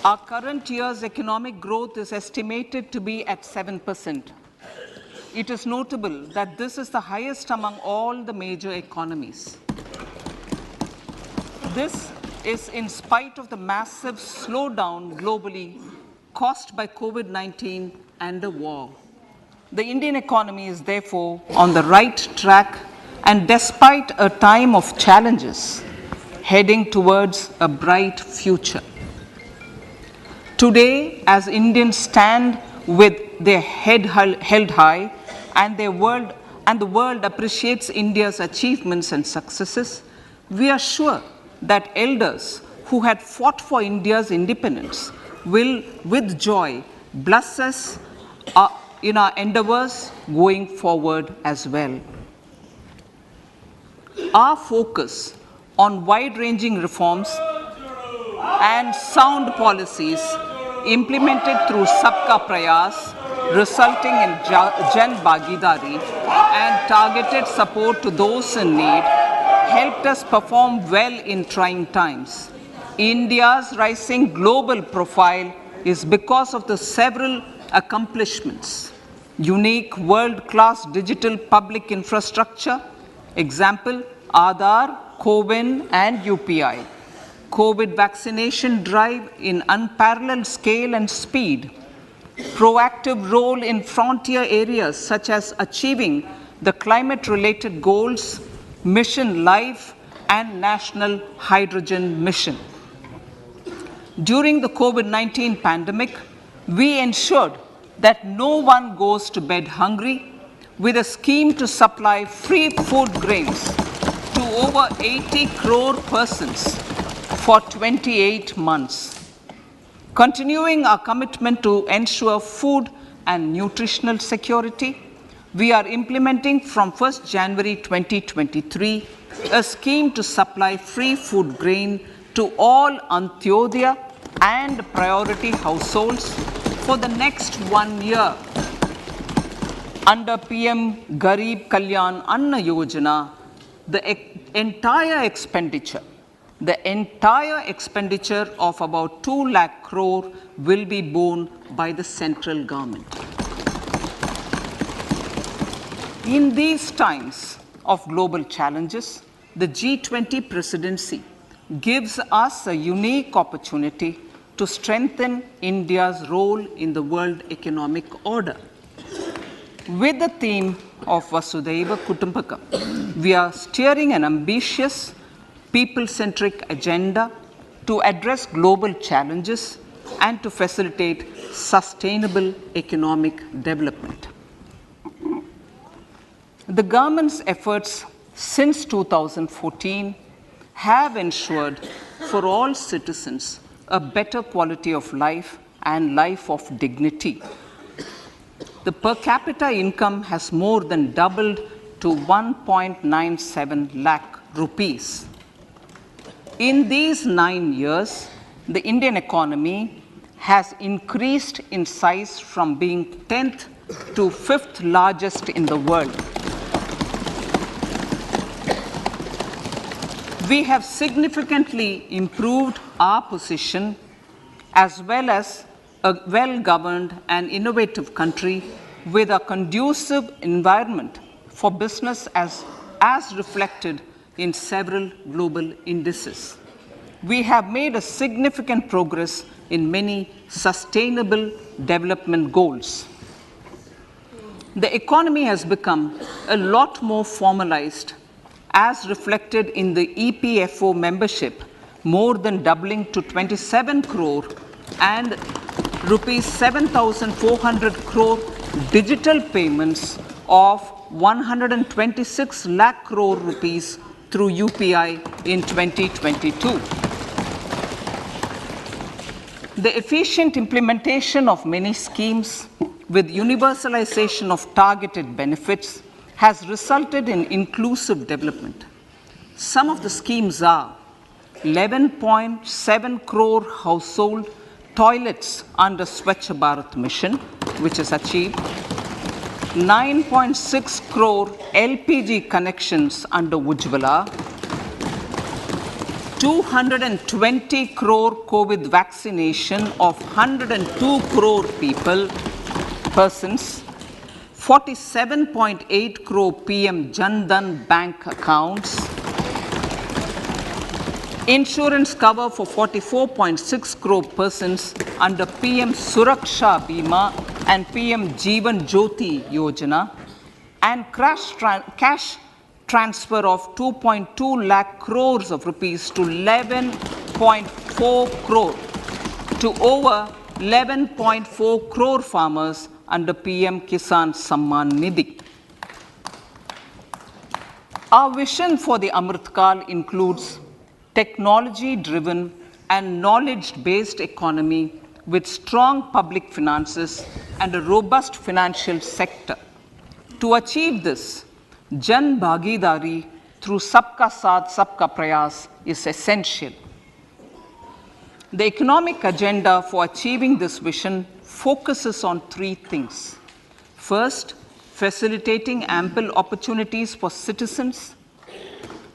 Our current year's economic growth is estimated to be at 7%. It is notable that this is the highest among all the major economies. This is in spite of the massive slowdown globally caused by COVID-19 and the war. The Indian economy is therefore on the right track, and despite a time of challenges, heading towards a bright future. Today, as Indians stand with their head held high and the world appreciates India's achievements and successes, we are sure that elders who had fought for India's independence will, with joy, bless us in our endeavors going forward as well. Our focus on wide-ranging reforms and sound policies implemented through Sabka Prayas, resulting in Jan Bhagidari and targeted support to those in need, helped us perform well in trying times. India's rising global profile is because of the several accomplishments: unique world-class digital public infrastructure, example, Aadhaar, CoWIN and UPI, COVID vaccination drive in unparalleled scale and speed, proactive role in frontier areas such as achieving the climate-related goals, Mission Life and National Hydrogen Mission. During the COVID-19 pandemic, we ensured that no one goes to bed hungry with a scheme to supply free food grains to over 80 crore persons for 28 months. Continuing our commitment to ensure food and nutritional security, we are implementing from 1st January 2023 a scheme to supply free food grain to all Antyodaya and priority households for the next 1 year. Under PM Garib Kalyan Anna Yojana, the entire expenditure of about 2 lakh crore will be borne by the central government. In these times of global challenges, the G20 presidency gives us a unique opportunity to strengthen India's role in the world economic order. With the theme of Vasudhaiva Kutumbakam, we are steering an ambitious, people-centric agenda to address global challenges and to facilitate sustainable economic development. The government's efforts since 2014 have ensured for all citizens a better quality of life and life of dignity. The per capita income has more than doubled to 1.97 lakh rupees. In these 9 years, the Indian economy has increased in size from being 10th to 5th largest in the world. We have significantly improved our position as well as a well-governed and innovative country with a conducive environment for business as reflected in several global indices. We have made a significant progress in many sustainable development goals. The economy has become a lot more formalized as reflected in the EPFO membership, more than doubling to 27 crore and rupees 7,400 crore digital payments of 126 lakh crore rupees through UPI in 2022. The efficient implementation of many schemes with universalization of targeted benefits has resulted in inclusive development. Some of the schemes are 11.7 crore household toilets under Swachh Bharat Mission, which is achieved, 9.6 crore LPG connections under Ujjwala, 220 crore COVID vaccination of 102 crore persons, 47.8 crore PM Jan Dhan bank accounts, insurance cover for 44.6 crore persons under PM Suraksha Bima and PM Jeevan Jyoti Yojana, and cash transfer of 2.2 lakh crores of rupees to 11.4 crore to over 11.4 crore farmers under PM Kisan Samman Nidhi. Our vision for the Amrit Kal includes technology-driven and knowledge-based economy with strong public finances and a robust financial sector. To achieve this, Jan Bhagidari through Sabka Saath, Sabka Prayas is essential. The economic agenda for achieving this vision focuses on three things. First, facilitating ample opportunities for citizens,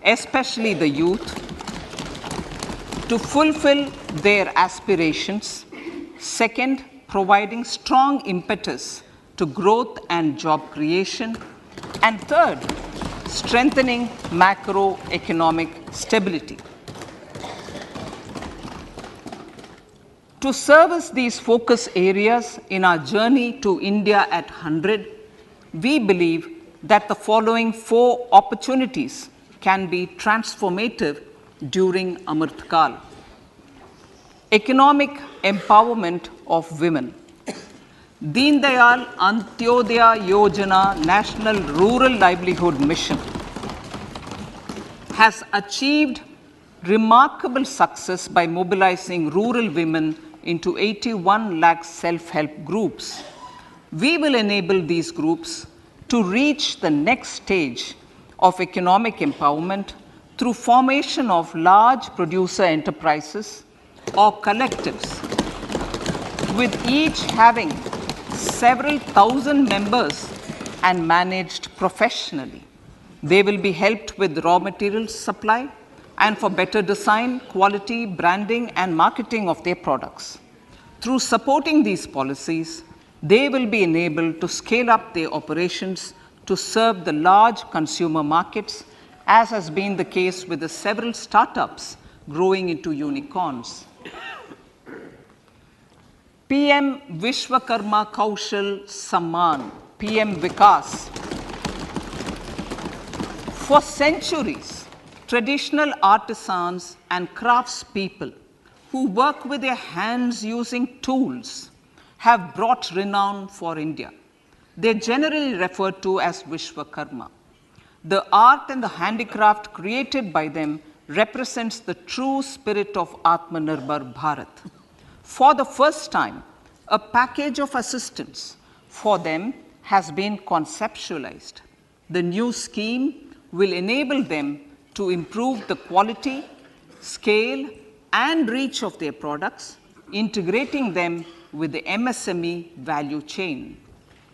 especially the youth, to fulfill their aspirations. Second, providing strong impetus to growth and job creation. And third, strengthening macroeconomic stability. To service these focus areas in our journey to India at 100, we believe that the following four opportunities can be transformative during Amrit Kal. Economic empowerment of women. Deen Dayal Antyodaya Yojana National Rural Livelihood Mission has achieved remarkable success by mobilizing rural women into 81 lakh self-help groups. We will enable these groups to reach the next stage of economic empowerment through formation of large producer enterprises or collectives, with each having several thousand members and managed professionally. They will be helped with raw materials supply and for better design, quality, branding, and marketing of their products. Through supporting these policies, they will be enabled to scale up their operations to serve the large consumer markets, as has been the case with the several startups growing into unicorns. PM Vishwakarma Kaushal Samman, PM Vikas. For centuries, traditional artisans and craftspeople who work with their hands using tools have brought renown for India. They're generally referred to as Vishwakarma. The art and the handicraft created by them represents the true spirit of Atmanirbhar Bharat. For the first time, a package of assistance for them has been conceptualized. The new scheme will enable them to improve the quality, scale, and reach of their products, integrating them with the MSME value chain.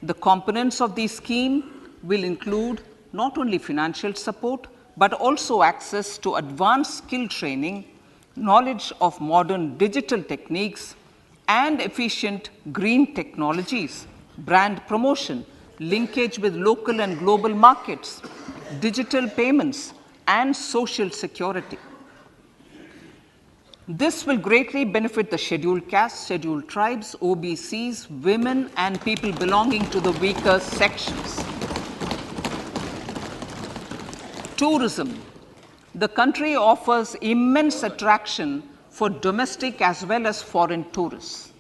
The components of this scheme will include not only financial support, but also access to advanced skill training, knowledge of modern digital techniques, and efficient green technologies, brand promotion, linkage with local and global markets, digital payments, and social security. This will greatly benefit the scheduled castes, scheduled tribes, OBCs, women, and people belonging to the weaker sections. Tourism. The country offers immense attraction for domestic as well as foreign tourists.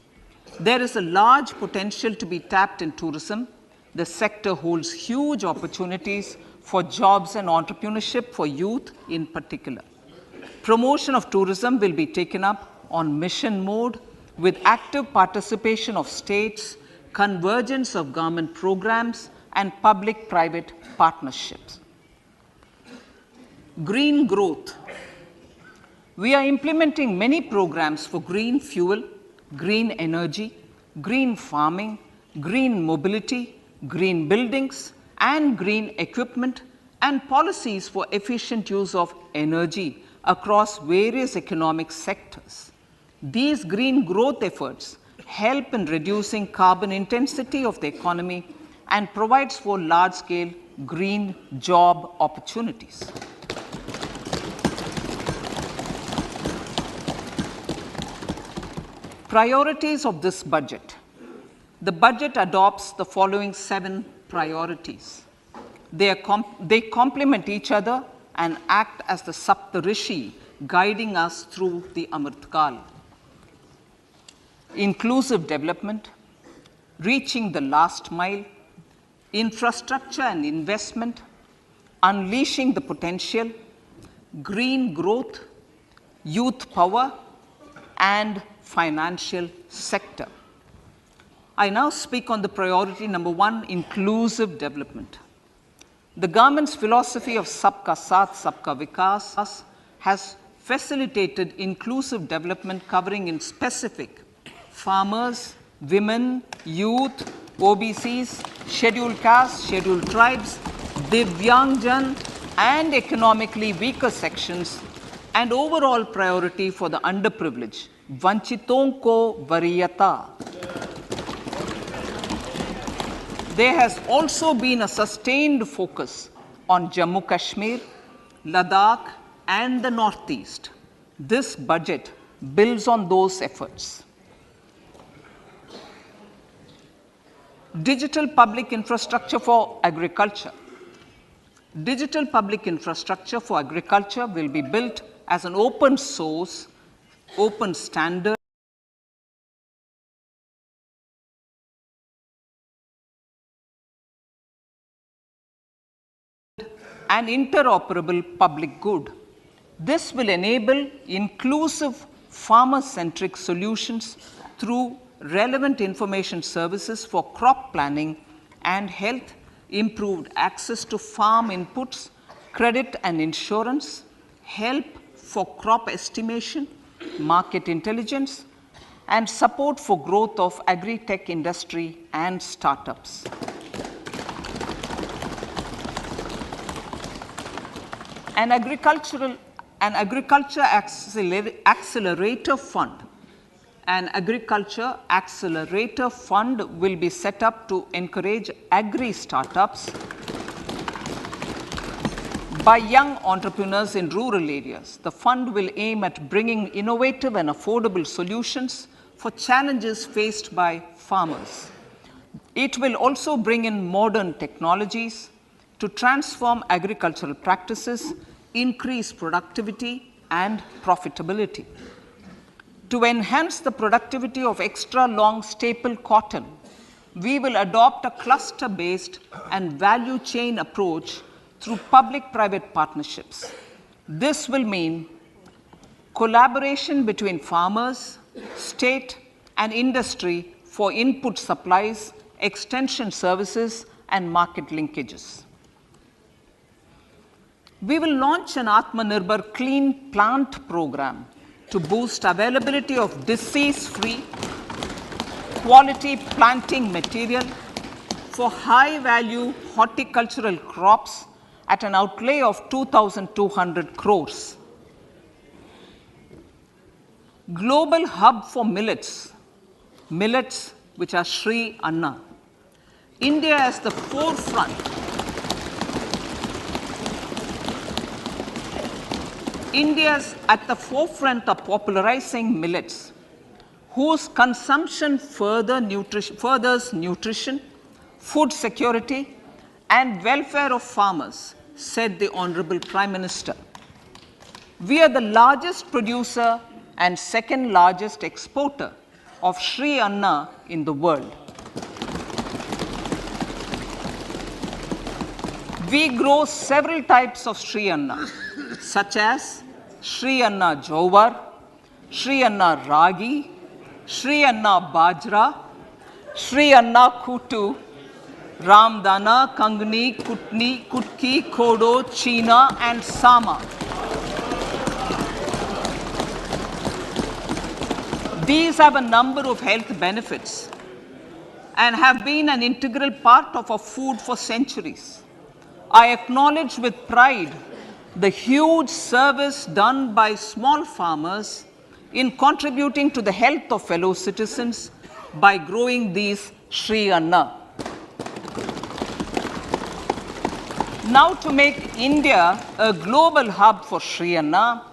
There is a large potential to be tapped in tourism. The sector holds huge opportunities for jobs and entrepreneurship for youth in particular. Promotion of tourism will be taken up on mission mode with active participation of states, convergence of government programs, and public-private partnerships. Green growth. We are implementing many programs for green fuel, green energy, green farming, green mobility, green buildings, and green equipment, and policies for efficient use of energy across various economic sectors. These green growth efforts help in reducing carbon intensity of the economy and provides for large-scale green job opportunities. Priorities of this budget. The budget adopts the following 7 priorities. They complement each other and act as the Saptarishi guiding us through the Amritkal. Inclusive development, reaching the last mile, infrastructure and investment, unleashing the potential, green growth, youth power, and financial sector. I now speak on the priority number 1, inclusive development. The government's philosophy of Sabka Saath, Sabka Vikas has facilitated inclusive development covering in specific farmers, women, youth, OBCs, scheduled castes, scheduled tribes, Divyangjan, and economically weaker sections, and overall priority for the underprivileged, Vanchiton ko Variyata. There has also been a sustained focus on Jammu Kashmir, Ladakh, and the Northeast. This budget builds on those efforts. Digital public infrastructure for agriculture. Digital public infrastructure for agriculture will be built as an open source, open standard, and interoperable public good. This will enable inclusive farmer-centric solutions through relevant information services for crop planning and health, improved access to farm inputs, credit and insurance, help for crop estimation, market intelligence, and support for growth of agri-tech industry and startups. An agriculture accelerator fund. An agriculture accelerator fund will be set up to encourage agri startups by young entrepreneurs in rural areas. The fund will aim at bringing innovative and affordable solutions for challenges faced by farmers. It will also bring in modern technologies to transform agricultural practices, increase productivity and profitability. To enhance the productivity of extra long staple cotton, we will adopt a cluster-based and value chain approach through public-private partnerships. This will mean collaboration between farmers, state, and industry for input supplies, extension services, and market linkages. We will launch an Atmanirbhar Clean Plant program to boost availability of disease-free, quality planting material for high-value horticultural crops at an outlay of 2,200 crores. Global hub for millets, which are Sri Anna. India is the forefront. India is at the forefront of popularizing millets, whose consumption furthers nutrition, food security, and welfare of farmers, said the Honorable Prime Minister. We are the largest producer and second largest exporter of Sri Anna in the world. We grow several types of Sri Anna, such as Sri Anna Jowar, Sri Anna Ragi, Sri Anna Bajra, Sri Anna Kutu, Ramdana, Kangni, Kutni, Kutki, Kodo, China, and Sama. These have a number of health benefits and have been an integral part of our food for centuries. I acknowledge with pride the huge service done by small farmers in contributing to the health of fellow citizens by growing these Sri Anna. Now, to make India a global hub for Sri Anna,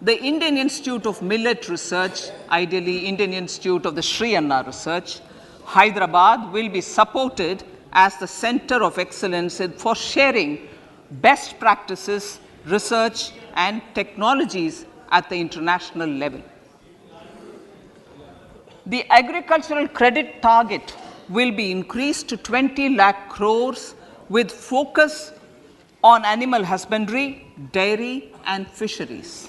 the Indian Institute of Millet Research, ideally Indian Institute of the Sri Anna Research, Hyderabad, will be supported as the center of excellence for sharing best practices, research and technologies at the international level. The agricultural credit target will be increased to 20 lakh crores with focus on animal husbandry, dairy and fisheries.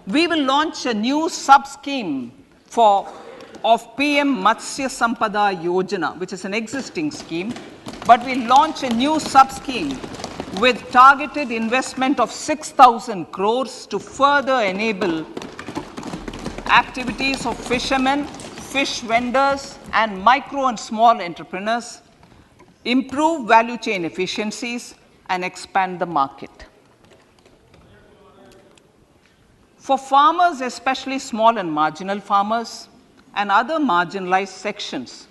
We will launch a new sub-scheme of PM Matsya Sampada Yojana, which is an existing scheme, but we'll launch a new sub-scheme with targeted investment of 6,000 crores to further enable activities of fishermen, fish vendors, and micro and small entrepreneurs, improve value chain efficiencies, and expand the market. For farmers, especially small and marginal farmers and other marginalized sections,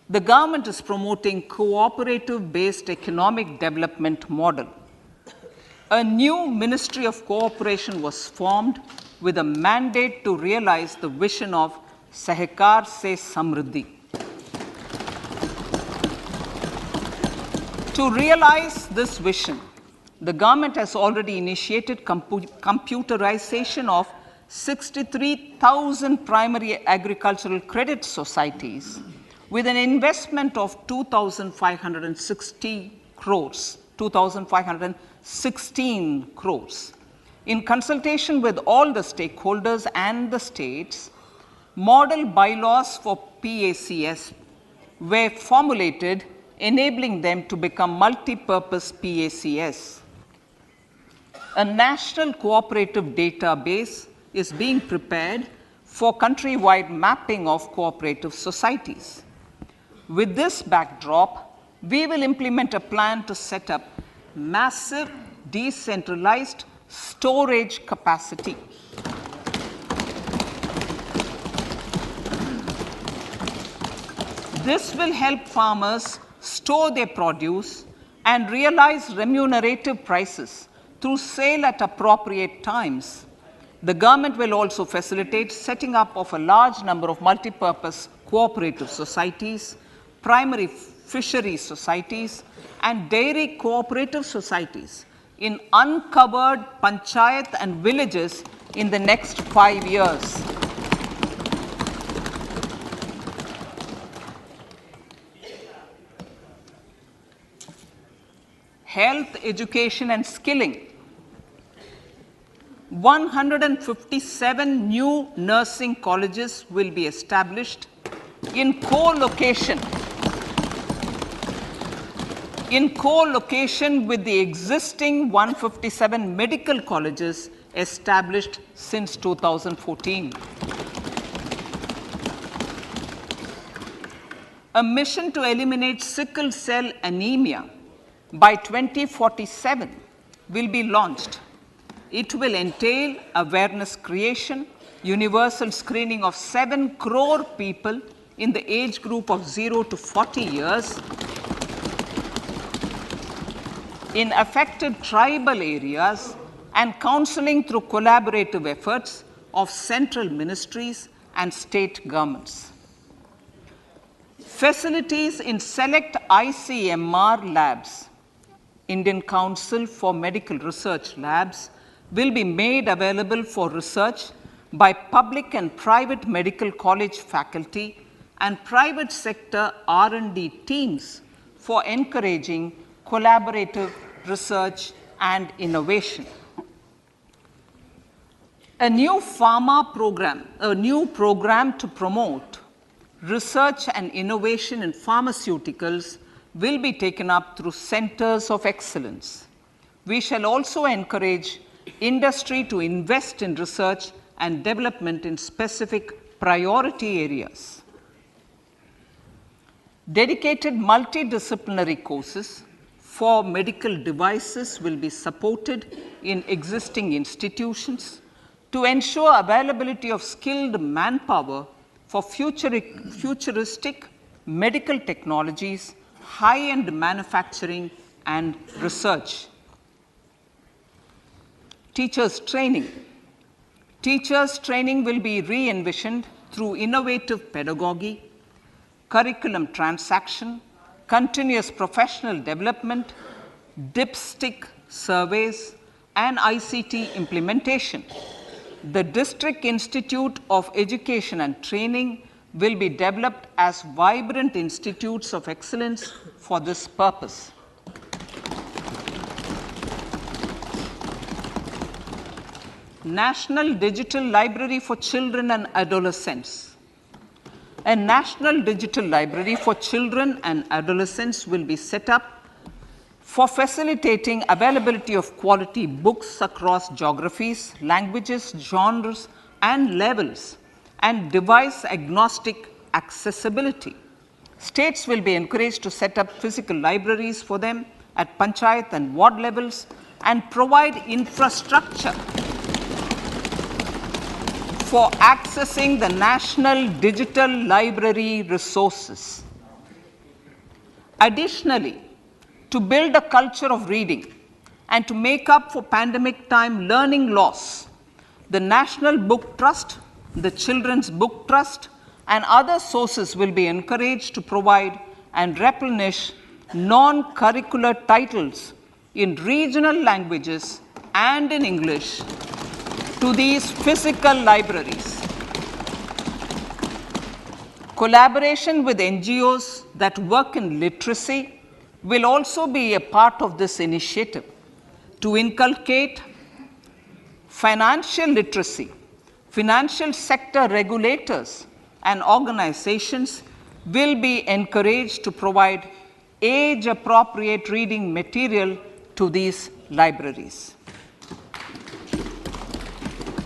the government is promoting cooperative-based economic development model. A new Ministry of Cooperation was formed with a mandate to realize the vision of Sahakar Se Samriddhi. To realize this vision, the government has already initiated computerization of 63,000 primary agricultural credit societies with an investment of 2,516 crores. In consultation with all the stakeholders and the states, model bylaws for PACS were formulated, enabling them to become multi-purpose PACS. A national cooperative database is being prepared for countrywide mapping of cooperative societies. With this backdrop, we will implement a plan to set up massive decentralized storage capacity. This will help farmers store their produce and realize remunerative prices through sale at appropriate times. The government will also facilitate setting up of a large number of multipurpose cooperative societies, primary fishery societies, and dairy cooperative societies in uncovered panchayat and villages in the next 5 years. Health, education, and skilling. 157 new nursing colleges will be established in co-location with the existing 157 medical colleges established since 2014. A mission to eliminate sickle cell anemia by 2047 will be launched. It will entail awareness creation, universal screening of 7 crore people in the age group of 0 to 40 years in affected tribal areas, and counseling through collaborative efforts of central ministries and state governments. Facilities in select ICMR labs, Indian Council for Medical Research Labs, will be made available for research by public and private medical college faculty and private sector R&D teams for encouraging collaborative research and innovation. A new program to promote research and innovation in pharmaceuticals will be taken up through centers of excellence. We shall also encourage industry to invest in research and development in specific priority areas. Dedicated multidisciplinary courses, for medical devices will be supported in existing institutions to ensure availability of skilled manpower for futuristic medical technologies, high-end manufacturing and research. Teachers training. Teachers training will be re-envisioned through innovative pedagogy, curriculum transaction, continuous professional development, dipstick surveys, and ICT implementation. The District Institute of Education and Training will be developed as vibrant institutes of excellence for this purpose. National Digital Library for Children and Adolescents. A National Digital Library for Children and Adolescents will be set up for facilitating availability of quality books across geographies, languages, genres, and levels, and device-agnostic accessibility. States will be encouraged to set up physical libraries for them at panchayat and ward levels and provide infrastructure for accessing the national digital library resources. Additionally, to build a culture of reading and to make up for pandemic time learning loss, the National Book Trust, the Children's Book Trust, and other sources will be encouraged to provide and replenish non-curricular titles in regional languages and in English to these physical libraries. Collaboration with NGOs that work in literacy will also be a part of this initiative. To inculcate financial literacy, financial sector regulators and organizations will be encouraged to provide age-appropriate reading material to these libraries.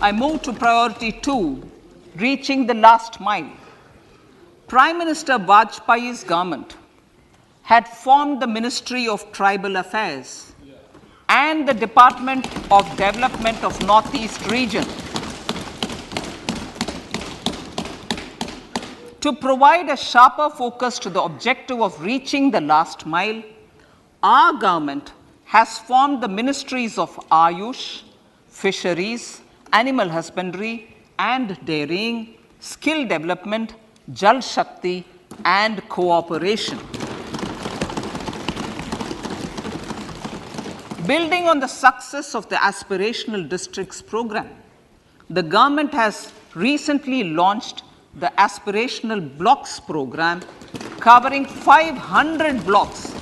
I move to priority 2, reaching the last mile. Prime Minister Vajpayee's government had formed the Ministry of Tribal Affairs and the Department of Development of Northeast Region to provide a sharper focus to the objective of reaching the last mile. Our government has formed the Ministries of Ayush, Fisheries, Animal Husbandry and Dairying, Skill Development, Jal Shakti and Cooperation. Building on the success of the Aspirational Districts program, the government has recently launched the Aspirational Blocks program covering 500 blocks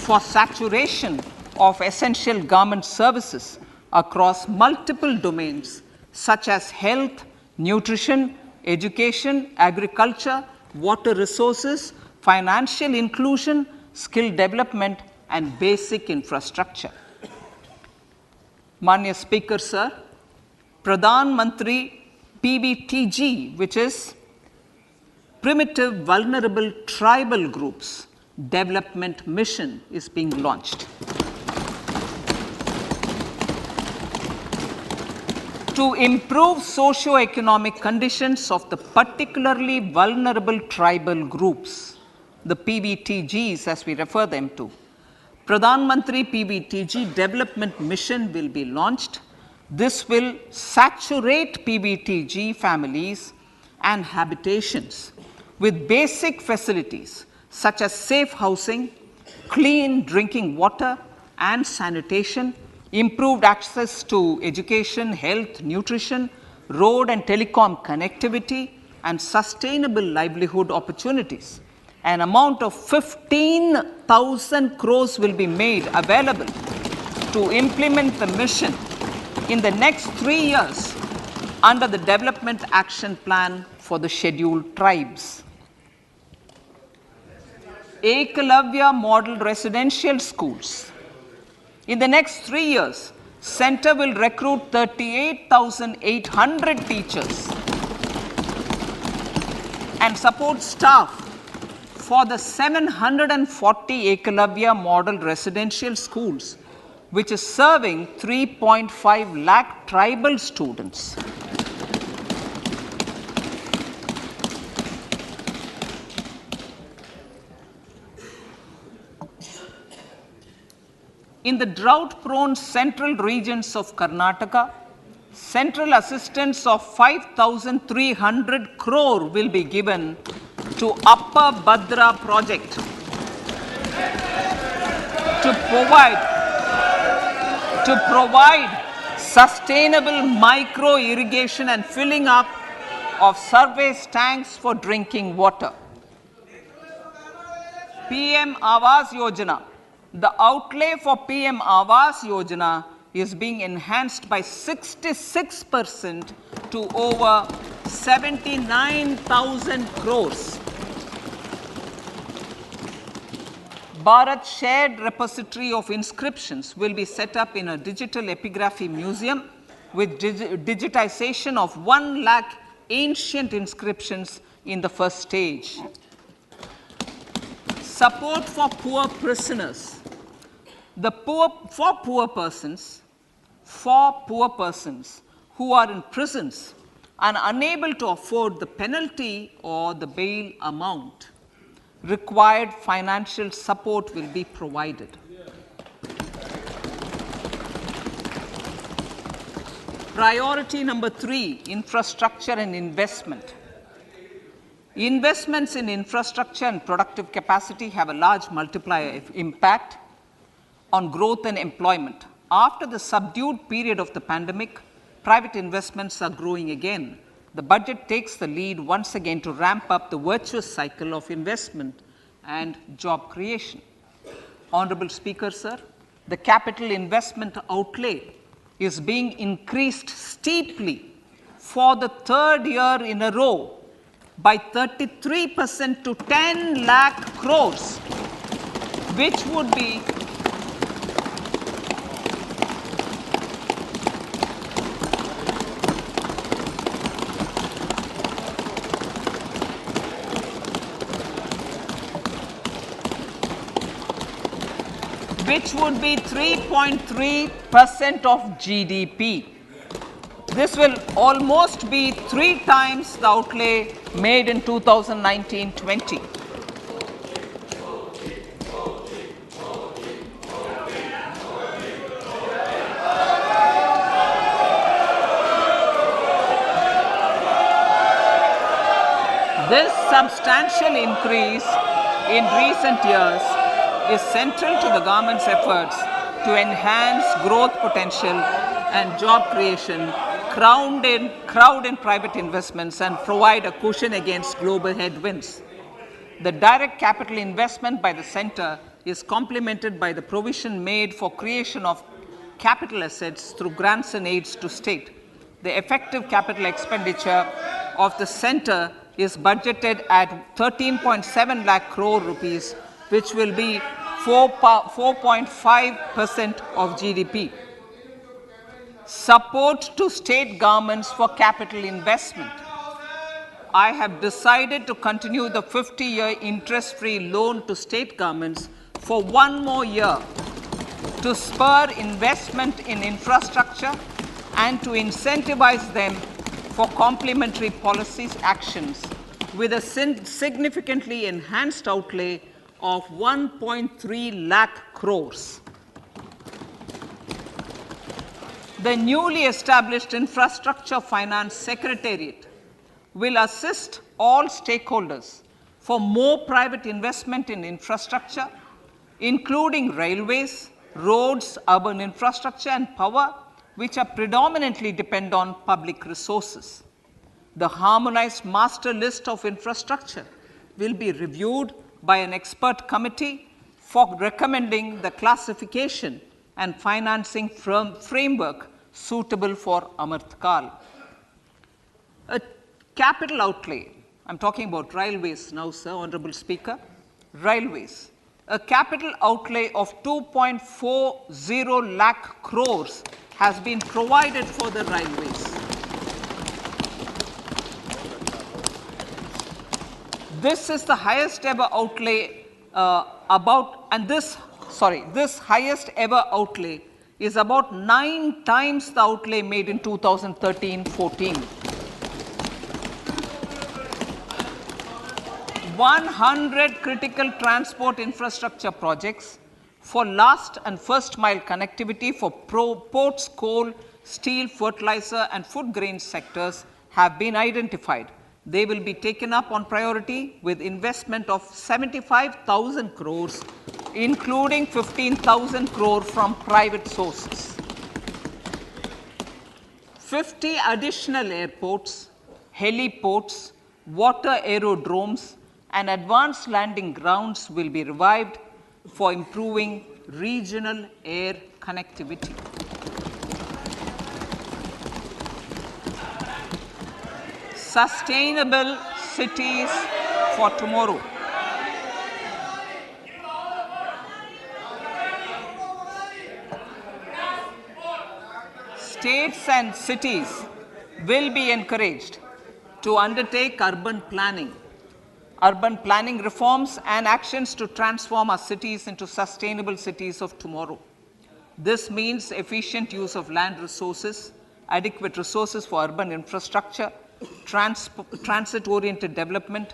for saturation of essential government services across multiple domains such as health, nutrition, education, agriculture, water resources, financial inclusion, skill development, and basic infrastructure. Manya Speaker, Sir, Pradhan Mantri PBTG, which is Primitive Vulnerable Tribal Groups Development Mission, is being launched. To improve socio-economic conditions of the particularly vulnerable tribal groups, the PBTGs as we refer them to, Pradhan Mantri PBTG Development Mission will be launched. This will saturate PBTG families and habitations with basic facilities such as safe housing, clean drinking water and sanitation, improved access to education, health, nutrition, road and telecom connectivity, and sustainable livelihood opportunities. An amount of 15,000 crores will be made available to implement the mission in the next 3 years under the Development Action Plan for the Scheduled Tribes. Ekalavya Model Residential Schools. In the next 3 years, Center will recruit 38,800 teachers and support staff for the 740 Ekalavya model residential schools, which is serving 3.5 lakh tribal students. In the drought-prone central regions of Karnataka, central assistance of 5,300 crore will be given to Upper Bhadra project to provide sustainable micro irrigation and filling up of surface tanks for drinking water. PM Awas Yojana. The outlay for PM Awas Yojana is being enhanced by 66% to over 79,000 crores. Bharat Shared Repository of Inscriptions will be set up in a digital epigraphy museum with digitization of 1 lakh ancient inscriptions in the first stage. Support for poor prisoners. For poor persons who are in prisons and unable to afford the penalty or the bail amount, required financial support will be provided. Priority number 3, infrastructure and investment. Investments in infrastructure and productive capacity have a large multiplier impact on growth and employment. After the subdued period of the pandemic, private investments are growing again. The budget takes the lead once again to ramp up the virtuous cycle of investment and job creation. Honorable Speaker, sir, the capital investment outlay is being increased steeply for the 3rd year in a row by 33% to 10 lakh crores, which would be which would be 3.3% of GDP. This will almost be 3 times the outlay made in 2019-20. This substantial increase in recent years is central to the government's efforts to enhance growth potential and job creation, crowd in private investments, and provide a cushion against global headwinds. The direct capital investment by the center is complemented by the provision made for creation of capital assets through grants and aids to state. The effective capital expenditure of the center is budgeted at 13.7 lakh crore rupees, which will be 4.5% of GDP. Support to state governments for capital investment. I have decided to continue the 50-year interest-free loan to state governments for 1 more year to spur investment in infrastructure and to incentivize them for complementary policies actions with a significantly enhanced outlay of 1.3 lakh crores. The newly established Infrastructure Finance Secretariat will assist all stakeholders for more private investment in infrastructure, including railways, roads, urban infrastructure, and power, which are predominantly depend on public resources. The harmonized master list of infrastructure will be reviewed by an expert committee for recommending the classification and financing framework suitable for Amrit Kal. A capital outlay, I'm talking about railways now, sir, Honorable Speaker, railways. A capital outlay of 2.40 lakh crores has been provided for the railways. This is the highest ever outlay this highest ever outlay is about 9 times the outlay made in 2013-14. 100 critical transport infrastructure projects for last and first mile connectivity for ports, coal, steel, fertilizer and food grain sectors have been identified. They will be taken up on priority with investment of 75,000 crores, including 15,000 crore from private sources. 50 additional airports, heliports, water aerodromes, and advanced landing grounds will be revived for improving regional air connectivity. Sustainable cities for tomorrow. States and cities will be encouraged to undertake urban planning reforms and actions to transform our cities into sustainable cities of tomorrow. This means efficient use of land resources, adequate resources for urban infrastructure, transit-oriented development,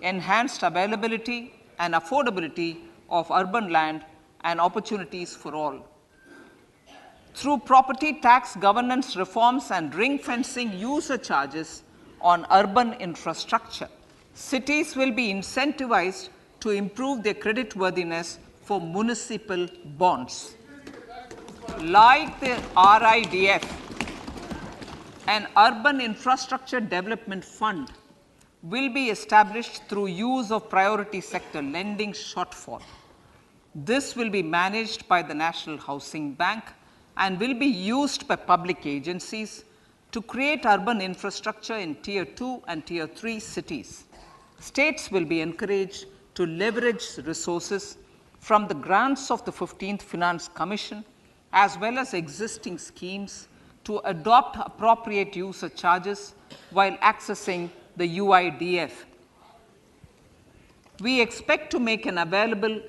enhanced availability and affordability of urban land and opportunities for all. Through property tax governance reforms and ring-fencing user charges on urban infrastructure, cities will be incentivized to improve their creditworthiness for municipal bonds. Like the RIDF, an urban infrastructure development fund will be established through use of priority sector lending shortfall. This will be managed by the National Housing Bank and will be used by public agencies to create urban infrastructure in Tier 2 and Tier 3 cities. States will be encouraged to leverage resources from the grants of the 15th Finance Commission as well as existing schemes to adopt appropriate user charges while accessing the UIDF. We expect to make available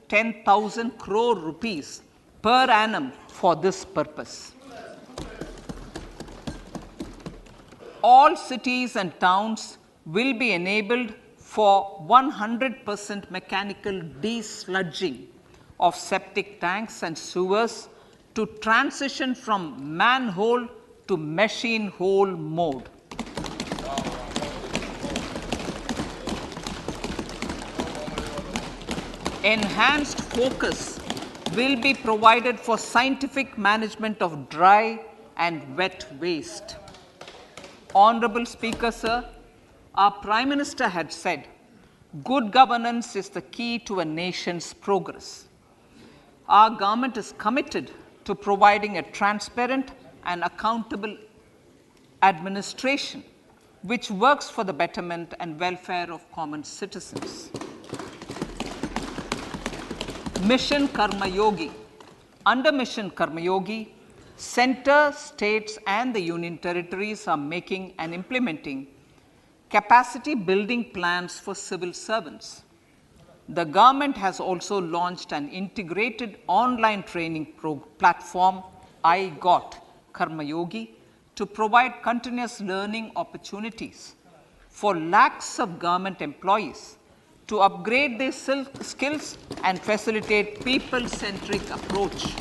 10,000 crore rupees per annum for this purpose. All cities and towns will be enabled for 100% mechanical desludging of septic tanks and sewers to transition from manhole to machine hole mode. Enhanced focus will be provided for scientific management of dry and wet waste. Honorable Speaker, sir, our Prime Minister had said, good governance is the key to a nation's progress. Our government is committed to providing a transparent and accountable administration which works for the betterment and welfare of common citizens. Mission Karma Yogi. Under Mission Karma Yogi, center, states and the union territories are making and implementing capacity building plans for civil servants. The government has also launched an integrated online training platform, I Got Karma Yogi, to provide continuous learning opportunities for lakhs of government employees to upgrade their skills and facilitate people-centric approach.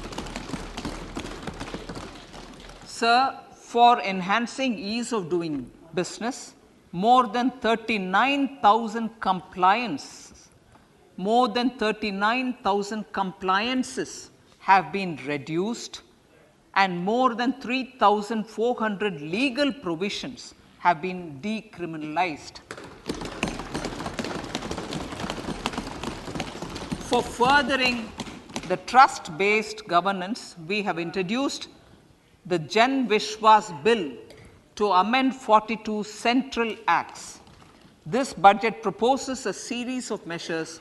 Sir, for enhancing ease of doing business, more than 39,000 compliances have been reduced and more than 3,400 legal provisions have been decriminalized. For furthering the trust-based governance, we have introduced the Jan Vishwas Bill to amend 42 central acts. This budget proposes a series of measures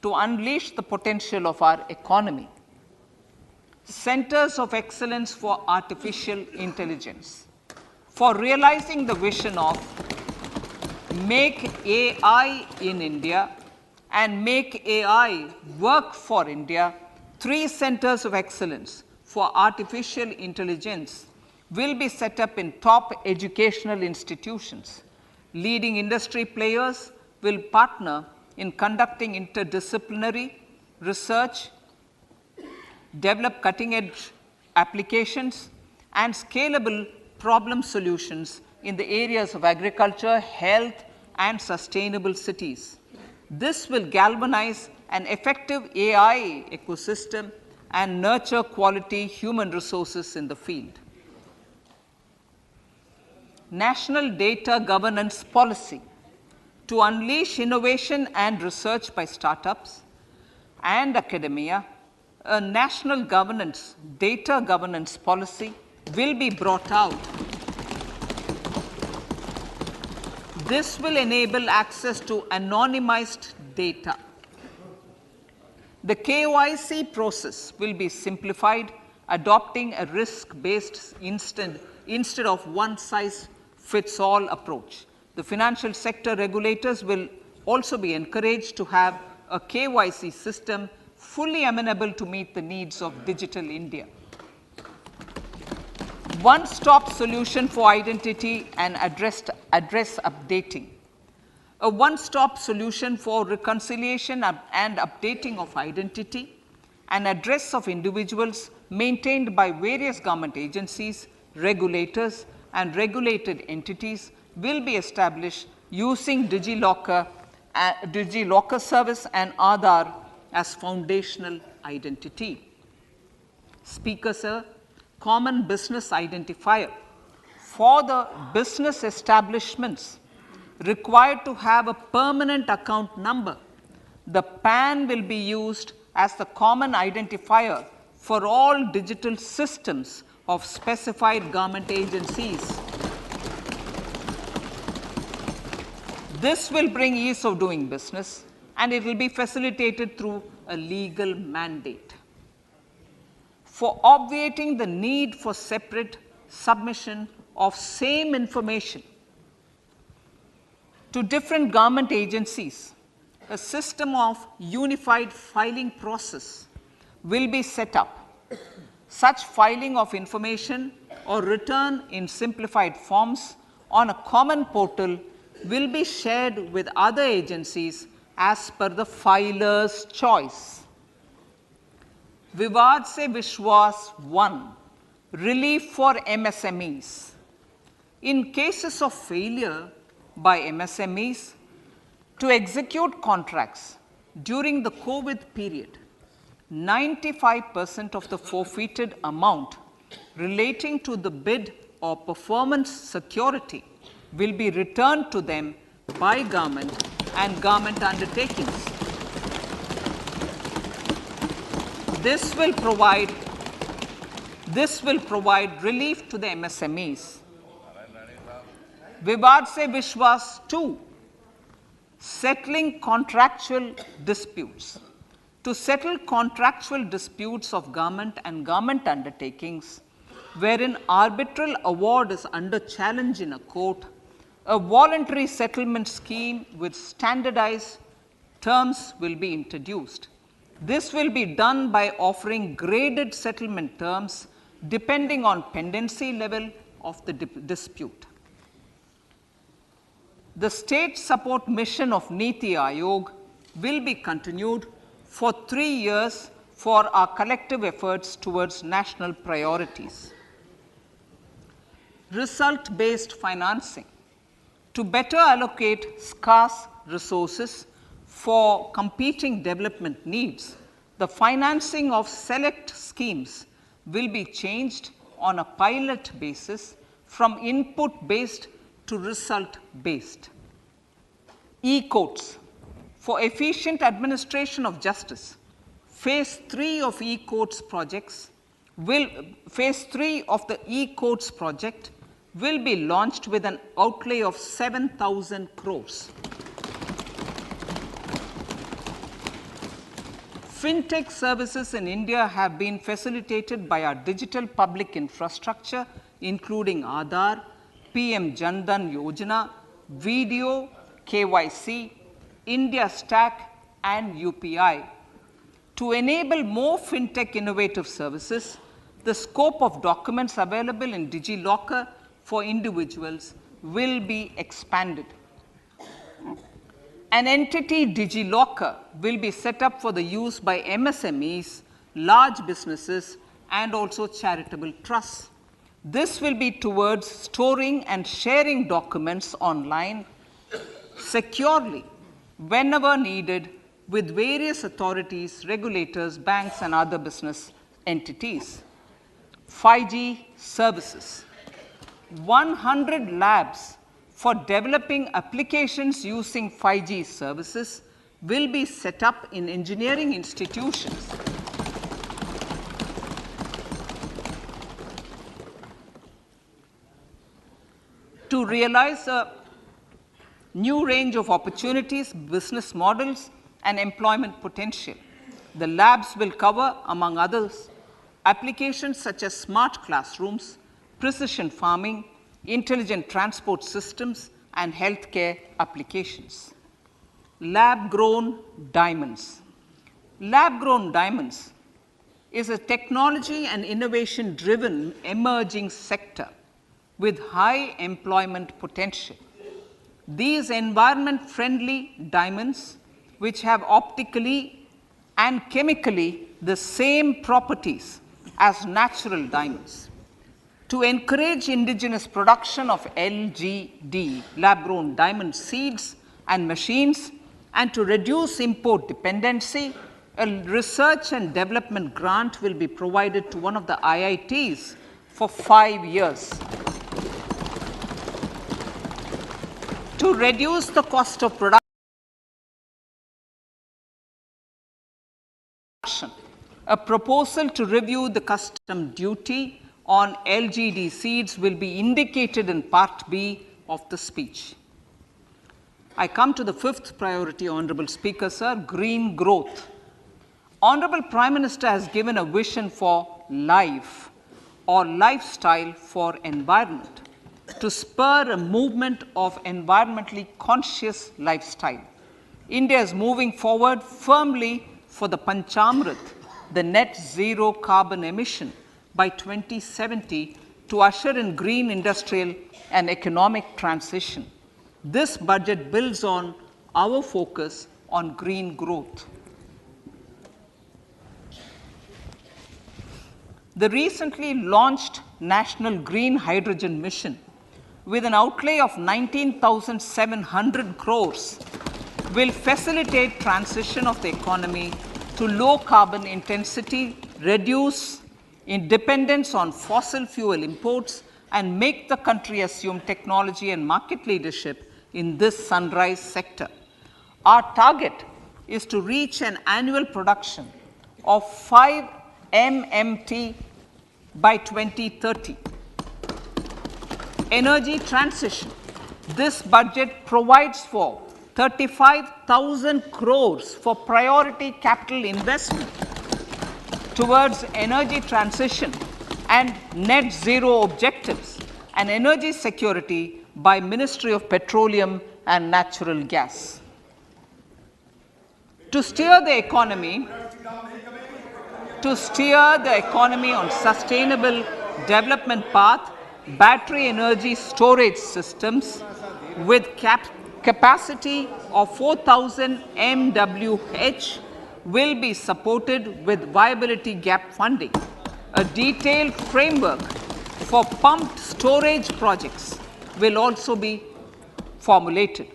to unleash the potential of our economy. Centers of Excellence for Artificial Intelligence. For realizing the vision of Make AI in India and Make AI Work for India, 3 centers of excellence for artificial intelligence will be set up in top educational institutions. Leading industry players will partner in conducting interdisciplinary research, develop cutting-edge applications, and scalable problem solutions in the areas of agriculture, health, and sustainable cities. This will galvanize an effective AI ecosystem and nurture quality human resources in the field. National Data Governance Policy to unleash innovation and research by startups and academia. A national data governance policy will be brought out. This will enable access to anonymized data. The KYC process will be simplified, adopting a risk-based instead of one-size-fits-all approach. The financial sector regulators will also be encouraged to have a KYC system fully amenable to meet the needs of digital India. One-stop solution for identity and address updating. A one-stop solution for reconciliation and updating of identity and address of individuals maintained by various government agencies, regulators, and regulated entities will be established using DigiLocker service and Aadhaar as foundational identity. Speaker, sir, common business identifier. For the business establishments required to have a permanent account number, the PAN will be used as the common identifier for all digital systems of specified government agencies. This will bring ease of doing business, and it will be facilitated through a legal mandate. For obviating the need for separate submission of same information to different government agencies, a system of unified filing process will be set up. Such filing of information or return in simplified forms on a common portal will be shared with other agencies as per the filer's choice. Vivad se Vishwas 1, relief for MSMEs. In cases of failure by MSMEs to execute contracts during the COVID period, 95% of the forfeited amount relating to the bid or performance security will be returned to them by government and government undertakings. This will provide relief to the MSMEs. Vivad se Vishwas 2, settling contractual disputes. To settle contractual disputes of government and government undertakings, wherein arbitral award is under challenge in a court, a voluntary settlement scheme with standardized terms will be introduced. This will be done by offering graded settlement terms depending on pendency level of the dispute. The state support mission of Niti Aayog will be continued for 3 years for our collective efforts towards national priorities. Result-based financing. To better allocate scarce resources for competing development needs, the financing of select schemes will be changed on a pilot basis from input-based to result-based. E-courts. For efficient administration of justice, phase 3 of the e-courts project will be launched with an outlay of 7,000 crores. Fintech services in India have been facilitated by our digital public infrastructure, including Aadhaar, PM Jan Dhan Yojana, video KYC, India Stack, and UPI. To enable more fintech innovative services, the scope of documents available in DigiLocker for individuals will be expanded. An entity DigiLocker will be set up for the use by MSMEs, large businesses, and also charitable trusts. This will be towards storing and sharing documents online securely whenever needed with various authorities, regulators, banks, and other business entities. 5G services. 100 labs for developing applications using 5G services will be set up in engineering institutions. To realize a new range of opportunities, business models, and employment potential. The labs will cover, among others, applications such as smart classrooms, precision farming, intelligent transport systems, and healthcare applications. Lab-grown diamonds. Lab-grown diamonds is a technology and innovation-driven emerging sector with high employment potential. These environment-friendly diamonds, which have optically and chemically the same properties as natural diamonds. To encourage indigenous production of LGD, lab-grown diamond seeds and machines, and to reduce import dependency, a research and development grant will be provided to one of the IITs for 5 years. To reduce the cost of production, a proposal to review the custom duty on LGD seeds will be indicated in Part B of the speech. I come to the fifth priority, Honorable Speaker, sir, green growth. Honorable Prime Minister has given a vision for life or lifestyle for environment to spur a movement of environmentally conscious lifestyle. India is moving forward firmly for the Panchamrit, the net zero carbon emission by 2070 to usher in green industrial and economic transition. This budget builds on our focus on green growth. The recently launched National Green Hydrogen Mission, with an outlay of 19,700 crores, will facilitate transition of the economy to low carbon intensity, reduce dependence on fossil fuel imports, and make the country assume technology and market leadership in this sunrise sector. Our target is to reach an annual production of 5 MMT by 2030. Energy transition. This budget provides for 35,000 crores for priority capital investment towards energy transition and net zero objectives and energy security by Ministry of Petroleum and Natural Gas. To steer the economy on sustainable development path, battery energy storage systems with capacity of 4,000 MWH will be supported with viability gap funding. A detailed framework for pumped storage projects will also be formulated.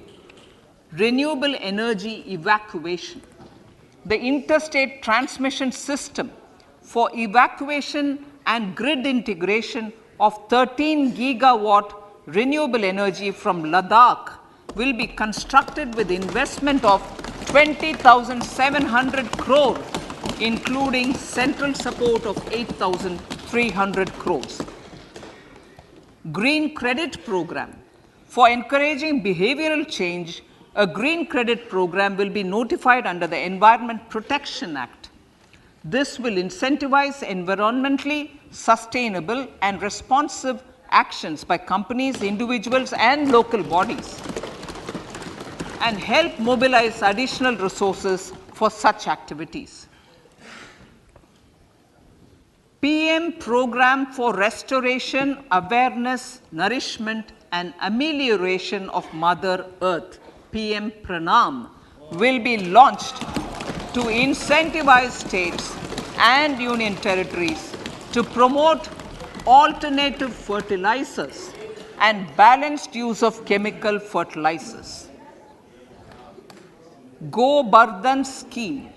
Renewable energy evacuation. The interstate transmission system for evacuation and grid integration of 13 gigawatt renewable energy from Ladakh will be constructed with investment of 20,700 crore, including central support of 8,300 crores. Green credit program. For encouraging behavioral change, a green credit program will be notified under the Environment Protection Act. This will incentivize environmentally sustainable and responsive actions by companies, individuals, and local bodies. and help mobilize additional resources for such activities. PM Program for Restoration, Awareness, Nourishment and Amelioration of Mother Earth, PM Pranam, will be launched to incentivize states and union territories to promote alternative fertilizers and balanced use of chemical fertilizers. Go Bardhan scheme,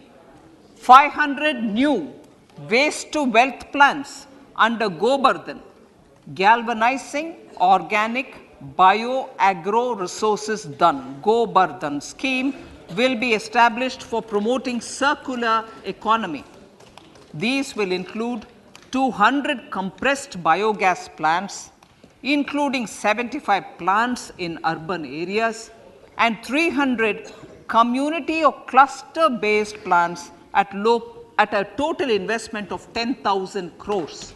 500 new waste to wealth plants under Go Bardhan, galvanizing organic bio-agro resources done. Go Bardhan scheme will be established for promoting circular economy. These will include 200 compressed biogas plants, including 75 plants in urban areas and 300 community or cluster-based plants at a total investment of 10,000 crores.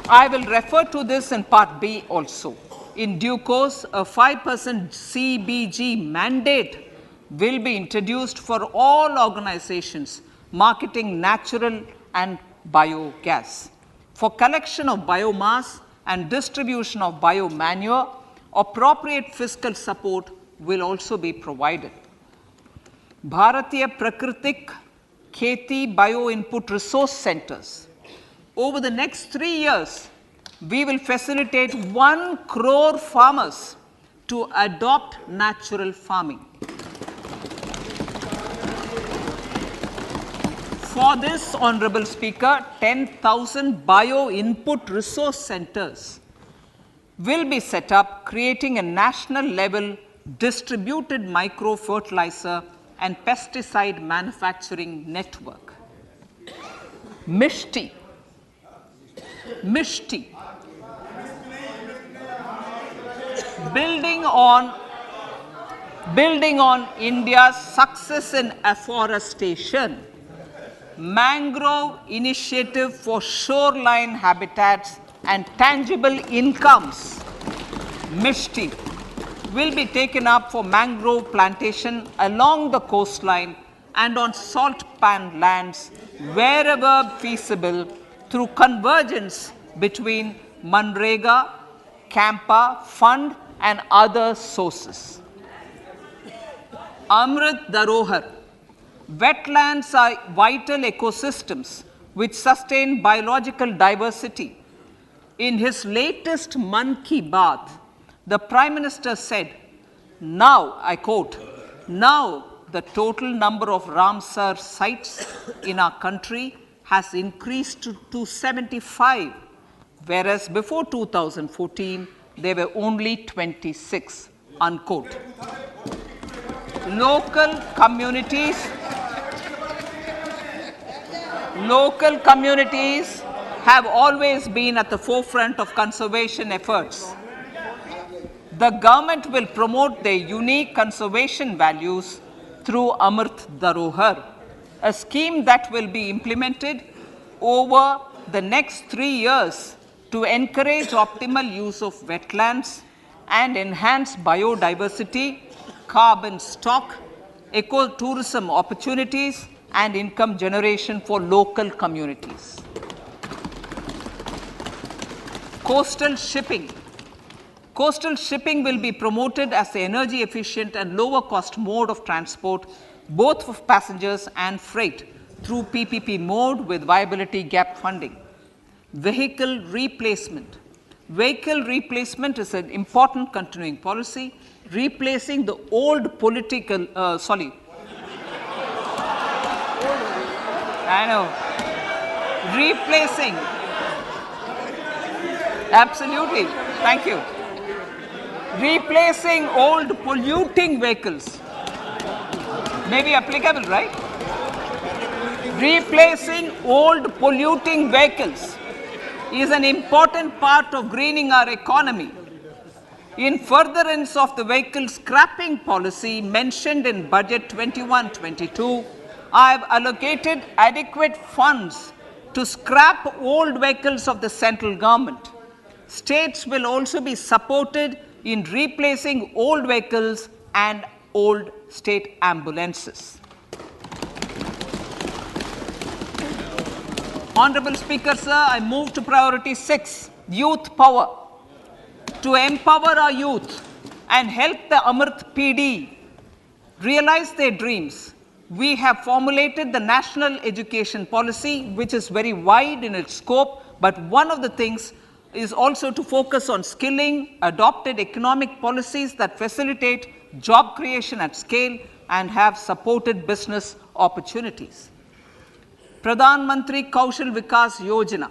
I will refer to this in part B also. In due course, a 5% CBG mandate will be introduced for all organizations marketing natural and biogas. For collection of biomass and distribution of biomanure, appropriate fiscal support will also be provided. Bharatiya Prakritik Kheti Bio Input Resource Centers. Over the next 3 years, we will facilitate 1 crore farmers to adopt natural farming. For this, Honorable Speaker, 10,000 bio input resource centers will be set up, creating a national level distributed micro fertilizer and pesticide manufacturing network. Mishti. Building on India's success in afforestation, mangrove initiative for shoreline habitats and tangible incomes, Mishti, will be taken up for mangrove plantation along the coastline and on salt pan lands wherever feasible through convergence between Manrega, Campa Fund and other sources. Amrit Dharohar. Wetlands are vital ecosystems which sustain biological diversity. In his latest Mann Ki Baat, the Prime Minister said, now, I quote, now the total number of Ramsar sites in our country has increased to 75, whereas before 2014, there were only 26, unquote. Local communities have always been at the forefront of conservation efforts. The government will promote their unique conservation values through Amrit Dharohar, a scheme that will be implemented over the next 3 years to encourage optimal use of wetlands and enhance biodiversity, carbon stock, ecotourism opportunities, and income generation for local communities. Coastal shipping. Coastal shipping will be promoted as the energy efficient and lower cost mode of transport, both for passengers and freight, through PPP mode with viability gap funding. Vehicle replacement. Vehicle replacement is an important continuing policy, replacing the old political, replacing, absolutely, thank you. Replacing old polluting vehicles may be applicable, right? Replacing old polluting vehicles is an important part of greening our economy. In furtherance of the vehicle scrapping policy mentioned in Budget 21-22, I have allocated adequate funds to scrap old vehicles of the central government. States will also be supported in replacing old vehicles and old state ambulances. Honorable Speaker, sir, I move to priority 6, youth power. To empower our youth and help the Amrit PD realize their dreams, we have formulated the National Education Policy, which is very wide in its scope, but one of the things is also to focus on skilling, adopted economic policies that facilitate job creation at scale and have supported business opportunities. Pradhan Mantri Kaushal Vikas Yojana.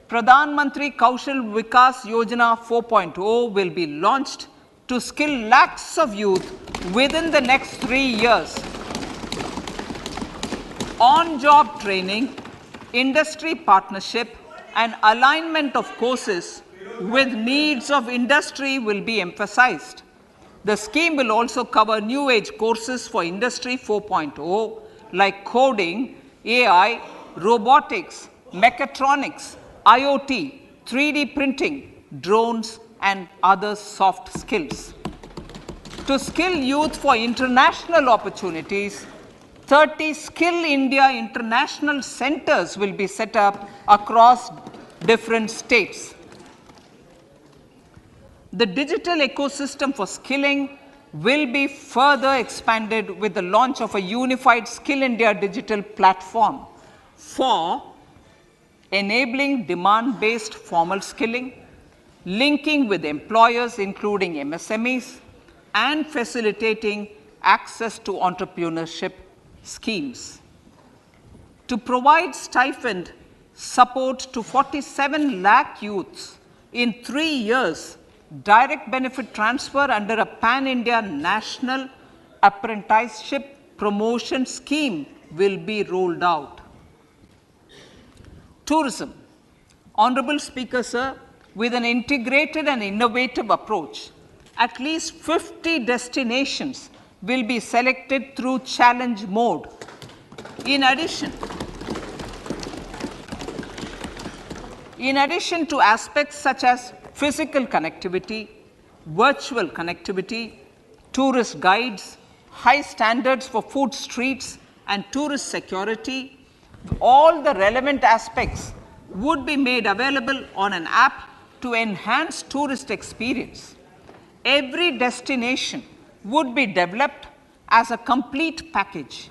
Pradhan Mantri Kaushal Vikas Yojana 4.0 will be launched to skill lakhs of youth within the next 3 years. On-job training, industry partnership, and alignment of courses with needs of industry will be emphasized. The scheme will also cover new age courses for Industry 4.0 like coding, AI, robotics, mechatronics, IoT, 3D printing, drones, and other soft skills. To skill youth for international opportunities, 30 Skill India International Centers will be set up across different states. The digital ecosystem for skilling will be further expanded with the launch of a unified Skill India digital platform for enabling demand-based formal skilling, linking with employers including MSMEs, and facilitating access to entrepreneurship schemes. To provide stipend support to 47 lakh youths in 3 years, direct benefit transfer under a pan-India national apprenticeship promotion scheme will be rolled out. Tourism. Honorable Speaker, sir, with an integrated and innovative approach, at least 50 destinations will be selected through challenge mode. In addition to aspects such as physical connectivity, virtual connectivity, tourist guides, high standards for food streets, and tourist security, all the relevant aspects would be made available on an app to enhance tourist experience. Every destination would be developed as a complete package.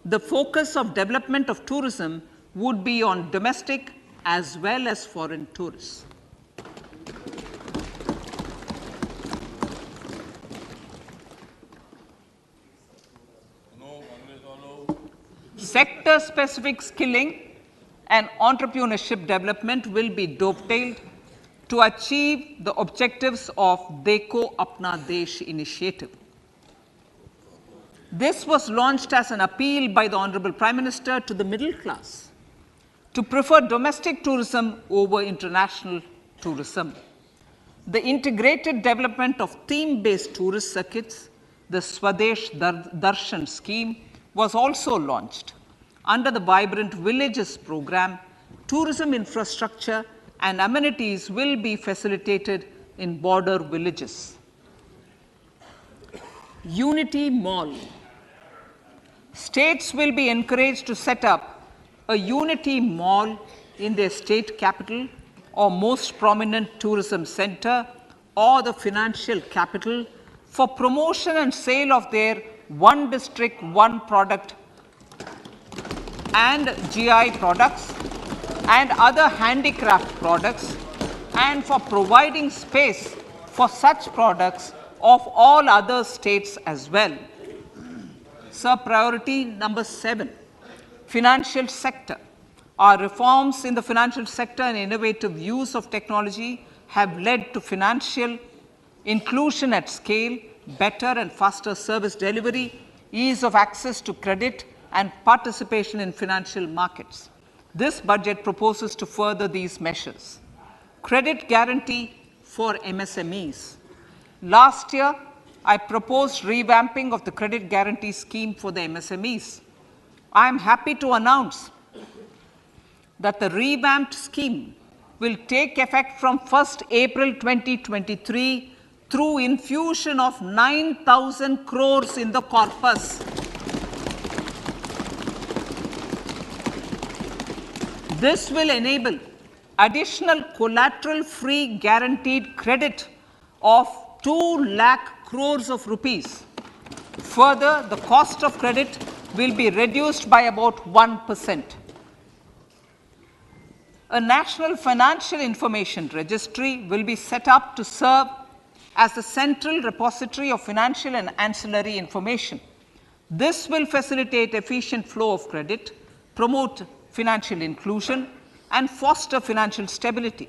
The focus of development of tourism would be on domestic as well as foreign tourists. Sector-specific skilling and entrepreneurship development will be dovetailed to achieve the objectives of Dekho Apna Desh initiative. This was launched as an appeal by the Honorable Prime Minister to the middle class to prefer domestic tourism over international tourism. The integrated development of theme-based tourist circuits, the Swadesh Darshan scheme, was also launched. Under the Vibrant Villages program, tourism infrastructure and amenities will be facilitated in border villages. Unity Mall. States will be encouraged to set up a Unity Mall in their state capital or most prominent tourism center or the financial capital for promotion and sale of their one district, one product and GI products and other handicraft products, and for providing space for such products of all other states as well. Sir, priority number 7, financial sector. Our reforms in the financial sector and innovative use of technology have led to financial inclusion at scale, better and faster service delivery, ease of access to credit, and participation in financial markets. This budget proposes to further these measures. Credit guarantee for MSMEs. Last year, I proposed revamping of the credit guarantee scheme for the MSMEs. I am happy to announce that the revamped scheme will take effect from 1st April 2023 through infusion of 9,000 crores in the corpus. This will enable additional collateral-free guaranteed credit of 2 lakh crores of rupees. Further, the cost of credit will be reduced by about 1%. A national financial information registry will be set up to serve as the central repository of financial and ancillary information. This will facilitate efficient flow of credit, promote financial inclusion, and foster financial stability.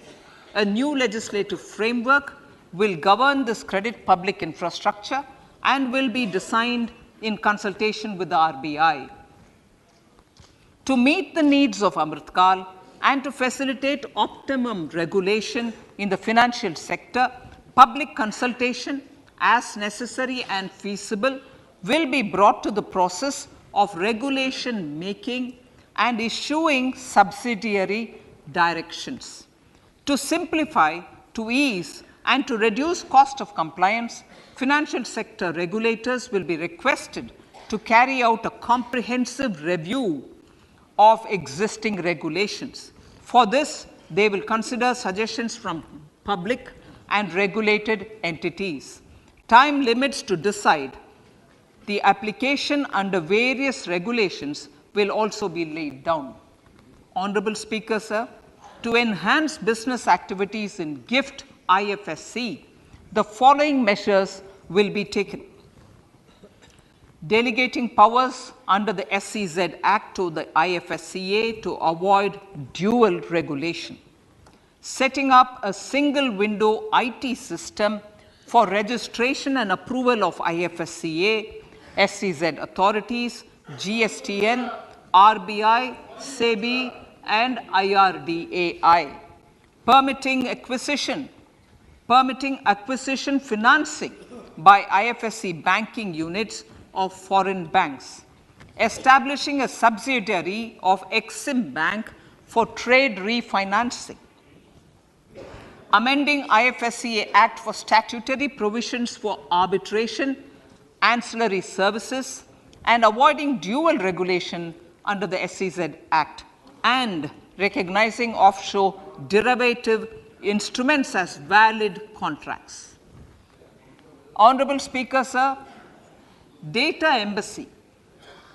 A new legislative framework will govern this credit public infrastructure and will be designed in consultation with the RBI. To meet the needs of Amritkal and to facilitate optimum regulation in the financial sector, public consultation, as necessary and feasible, will be brought to the process of regulation making and issuing subsidiary directions. To simplify, to ease, and to reduce cost of compliance, financial sector regulators will be requested to carry out a comprehensive review of existing regulations. For this, they will consider suggestions from public and regulated entities. Time limits to decide the application under various regulations will also be laid down. Honorable Speaker, sir, to enhance business activities in GIFT IFSC, the following measures will be taken. Delegating powers under the SEZ Act to the IFSCA to avoid dual regulation. Setting up a single window IT system for registration and approval of IFSCA, SEZ authorities, GSTN, RBI, SEBI, and IRDAI. Permitting acquisition financing by IFSC banking units of foreign banks. Establishing a subsidiary of Exim Bank for trade refinancing. Amending IFSCA Act for statutory provisions for arbitration, ancillary services, and avoiding dual regulation under the SEZ Act, and recognizing offshore derivative instruments as valid contracts. Honorable Speaker, sir, data embassy.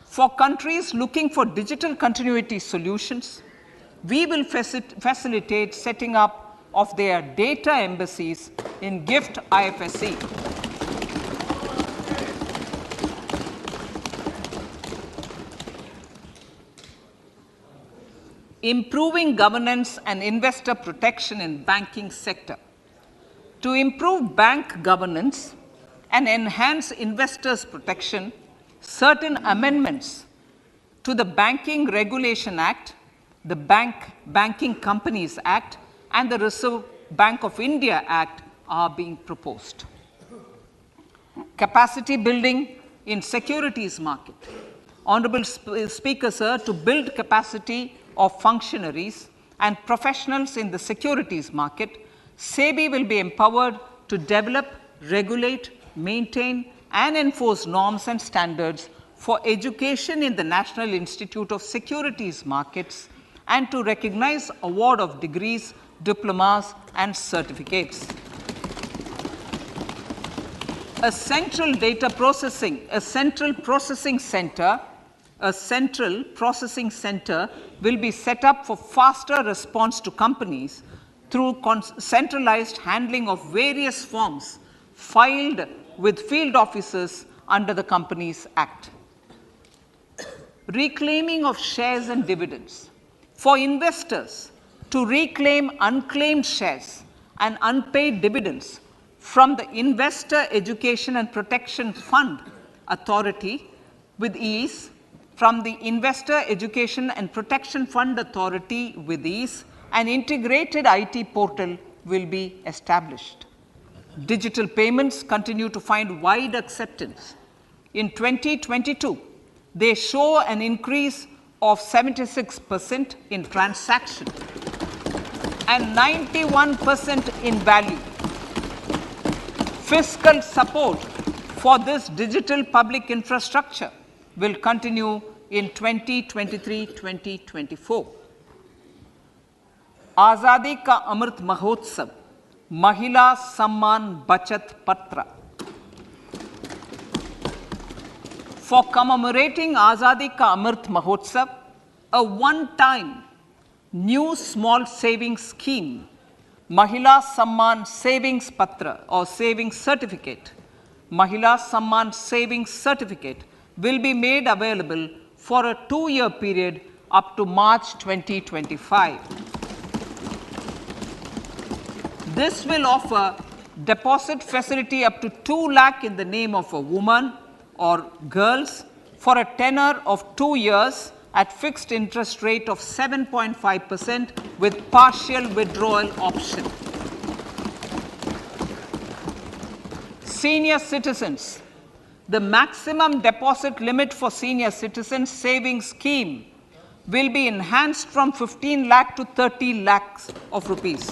For countries looking for digital continuity solutions, we will facilitate setting up of their data embassies in GIFT IFSC. Improving governance and investor protection in banking sector. To improve bank governance and enhance investors' protection, certain amendments to the Banking Regulation Act, the Banking Companies Act, and the Reserve Bank of India Act are being proposed. Capacity building in securities market. Honorable Speaker, sir, to build capacity of functionaries and professionals in the securities market, SEBI will be empowered to develop, regulate, maintain, and enforce norms and standards for education in the National Institute of Securities Markets and to recognize award of degrees, diplomas, and certificates. A central processing center will be set up for faster response to companies through centralized handling of various forms filed with field officers under the Companies Act. Reclaiming of shares and dividends. For investors to reclaim unclaimed shares and unpaid dividends from the Investor Education and Protection Fund Authority with ease, from the Investor Education and Protection Fund Authority with ease, an integrated IT portal will be established. Digital payments continue to find wide acceptance. In 2022, they show an increase of 76% in transactions. and 91% in value. Fiscal support for this digital public infrastructure will continue in 2023-2024. आज़ादी का अमृत महोत्सव, महिला सम्मान बचत पत्र. For commemorating Azadi Ka Amrit Mahotsav, a one-time new small savings scheme, Mahila Samman Savings Patra or Savings Certificate, Mahila Samman Savings Certificate will be made available for a 2-year period up to March 2025. This will offer deposit facility up to 2 lakh in the name of a woman or girls for a tenure of 2 years at fixed interest rate of 7.5% with partial withdrawal option. Senior citizens, the maximum deposit limit for senior citizens savings scheme will be enhanced from 15 lakh to 30 lakhs of rupees.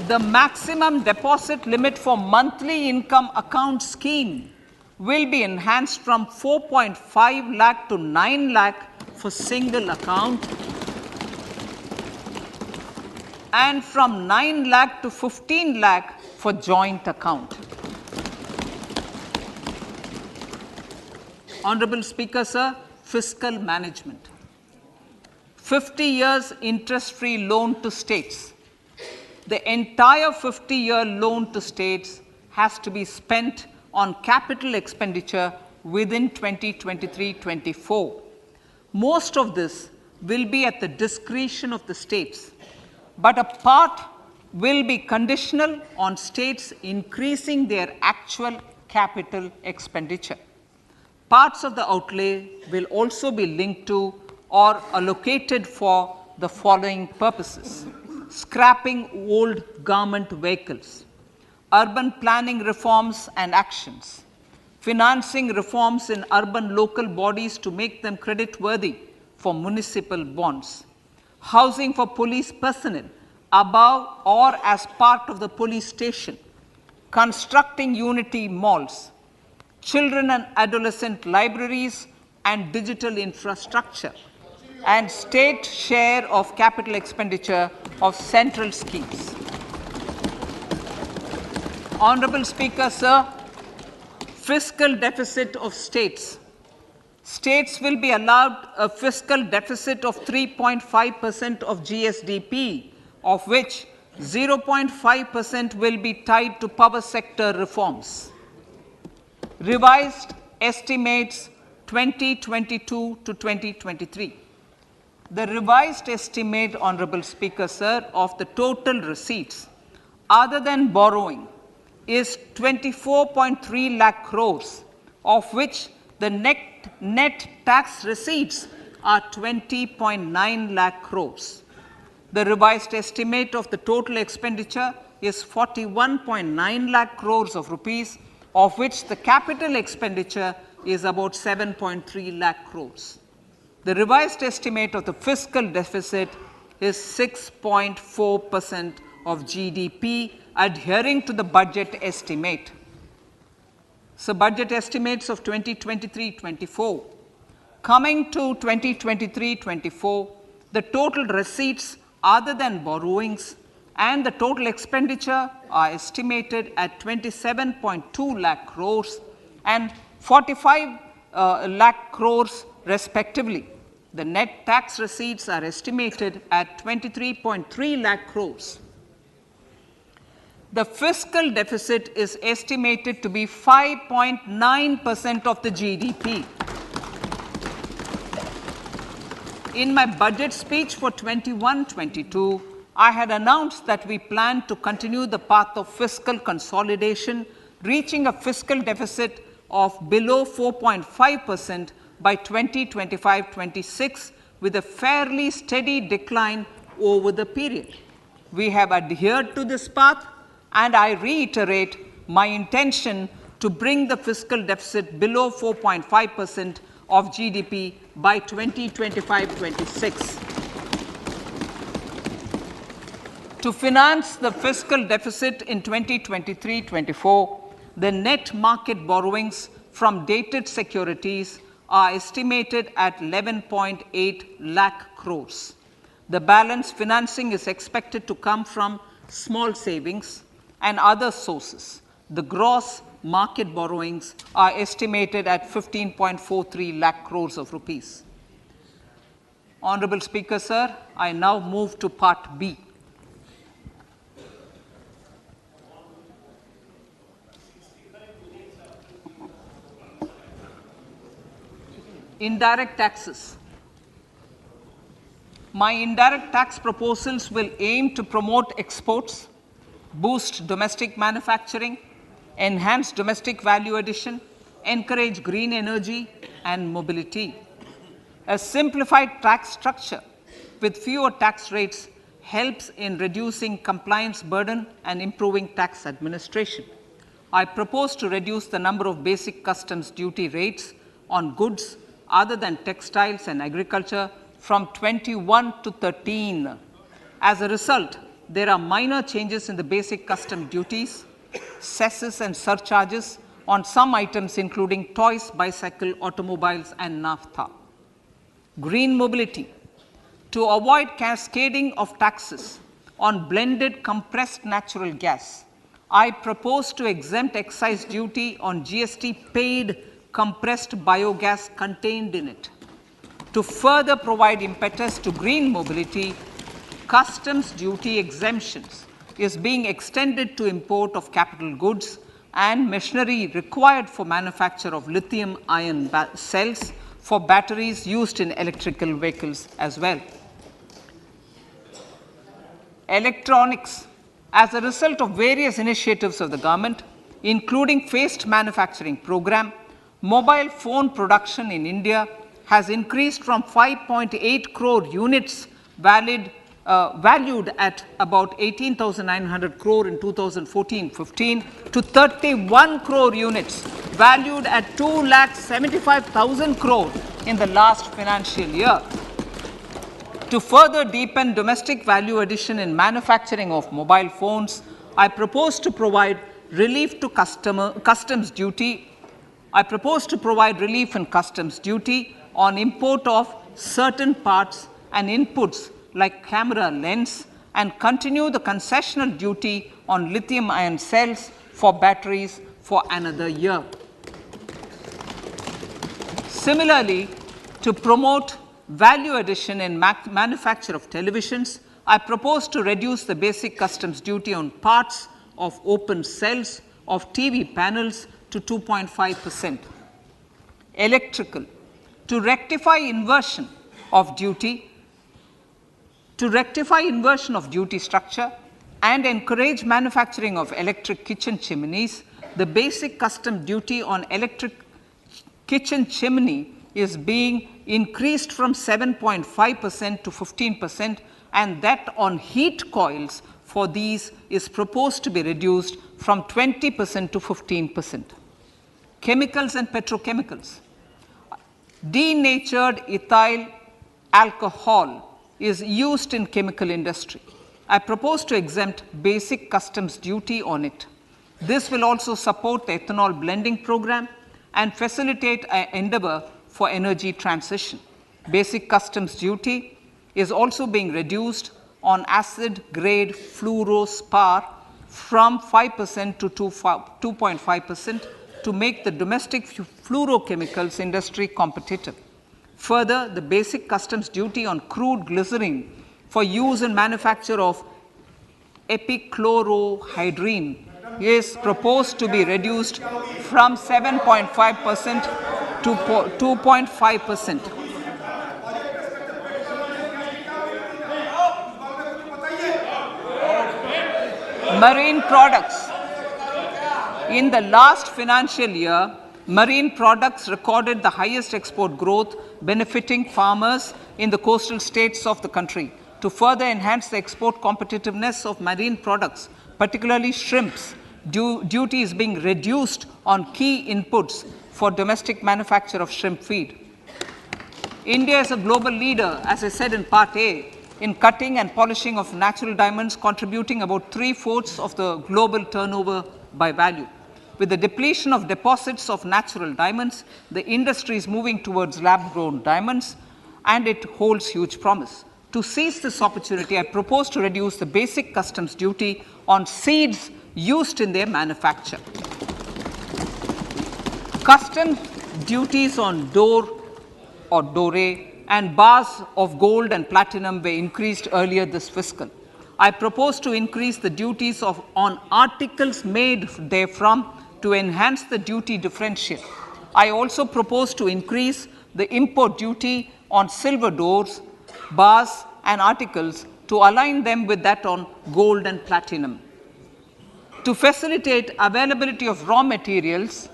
The maximum deposit limit for monthly income account scheme will be enhanced from 4.5 lakh to 9 lakh for single account and from 9 lakh to 15 lakh for joint account. Honorable Speaker, sir, fiscal management. 50 years interest-free loan to states. The entire 50-year loan to states has to be spent on capital expenditure within 2023-24. Most of this will be at the discretion of the states, but a part will be conditional on states increasing their actual capital expenditure. Parts of the outlay will also be linked to or allocated for the following purposes: scrapping old government vehicles, urban planning reforms and actions, financing reforms in urban local bodies to make them creditworthy for municipal bonds, housing for police personnel above or as part of the police station, constructing unity malls, children and adolescent libraries and digital infrastructure, and state share of capital expenditure of central schemes. Honorable Speaker, sir, fiscal deficit of states. States will be allowed a fiscal deficit of 3.5% of GSDP, of which 0.5% will be tied to power sector reforms. Revised estimates 2022 to 2023. The revised estimate, Honorable Speaker, sir, of the total receipts other than borrowing is 24.3 lakh crores, of which the net tax receipts are 20.9 lakh crores. The revised estimate of the total expenditure is 41.9 lakh crores of rupees, of which the capital expenditure is about 7.3 lakh crores. The revised estimate of the fiscal deficit is 6.4% of GDP, adhering to the budget estimate. So, budget estimates of 2023-24. Coming to 2023-24, the total receipts other than borrowings and the total expenditure are estimated at 27.2 lakh crores and 45 lakh crores respectively. The net tax receipts are estimated at 23.3 lakh crores. The fiscal deficit is estimated to be 5.9% of the GDP. In my budget speech for 21-22, I had announced that we plan to continue the path of fiscal consolidation, reaching a fiscal deficit of below 4.5% by 2025-26 with a fairly steady decline over the period. We have adhered to this path, and I reiterate my intention to bring the fiscal deficit below 4.5% of GDP by 2025-26. To finance the fiscal deficit in 2023-24, the net market borrowings from dated securities are estimated at 11.8 lakh crores. The balance financing is expected to come from small savings and other sources. The gross market borrowings are estimated at 15.43 lakh crores of rupees. Honorable Speaker, sir, I now move to Part B. Indirect taxes. My indirect tax proposals will aim to promote exports, boost domestic manufacturing, enhance domestic value addition, encourage green energy and mobility. A simplified tax structure with fewer tax rates helps in reducing compliance burden and improving tax administration. I propose to reduce the number of basic customs duty rates on goods other than textiles and agriculture from 21 to 13. As a result, there are minor changes in the basic custom duties, cesses and surcharges on some items including toys, bicycle, automobiles and naphtha. Green mobility. To avoid cascading of taxes on blended compressed natural gas, I propose to exempt excise duty on GST paid compressed biogas contained in it. To further provide impetus to green mobility, customs duty exemptions is being extended to import of capital goods and machinery required for manufacture of lithium-ion cells for batteries used in electrical vehicles as well. Electronics. As a result of various initiatives of the government, including phased manufacturing program, mobile phone production in India has increased from 5.8 crore units valued at about 18,900 crore in 2014-15 to 31 crore units valued at 2,75,000 crore in the last financial year. To further deepen domestic value addition in manufacturing of mobile phones, I propose to provide relief to customs duty. I propose to provide relief in customs duty on import of certain parts and inputs like camera lens and continue the concessional duty on lithium-ion cells for batteries for another year. Similarly, to promote value addition in manufacture of televisions, I propose to reduce the basic customs duty on parts of open cells of TV panels to 2.5%. Electrical. To rectify inversion of duty structure and encourage manufacturing of electric kitchen chimneys, the basic custom duty on electric kitchen chimney is being increased from 7.5% to 15%, and that on heat coils for these is proposed to be reduced from 20% to 15%. Chemicals and petrochemicals. Denatured ethyl alcohol is used in chemical industry. I propose to exempt basic customs duty on it. This will also support the ethanol blending program and facilitate an endeavor for energy transition. Basic customs duty is also being reduced on acid grade fluorospar from 5% to 2.5% to make the domestic fluorochemicals industry competitive. Further, the basic customs duty on crude glycerine for use in manufacture of epichlorohydrin is proposed to be reduced from 7.5% to 2.5%. Marine products. In the last financial year, marine products recorded the highest export growth, benefiting farmers in the coastal states of the country. To further enhance the export competitiveness of marine products, particularly shrimps, duty is being reduced on key inputs for domestic manufacture of shrimp feed. India is a global leader, as I said in Part A, in cutting and polishing of natural diamonds, contributing about 3/4 of the global turnover by value. With the depletion of deposits of natural diamonds, the industry is moving towards lab-grown diamonds, and it holds huge promise. To seize this opportunity, I propose to reduce the basic customs duty on seeds used in their manufacture. Customs duties on dore or doré and bars of gold and platinum were increased earlier this fiscal. I propose to increase the duties on articles made therefrom to enhance the duty differential. I also propose to increase the import duty on silver doors, bars, and articles to align them with that on gold and platinum. To facilitate availability of raw materials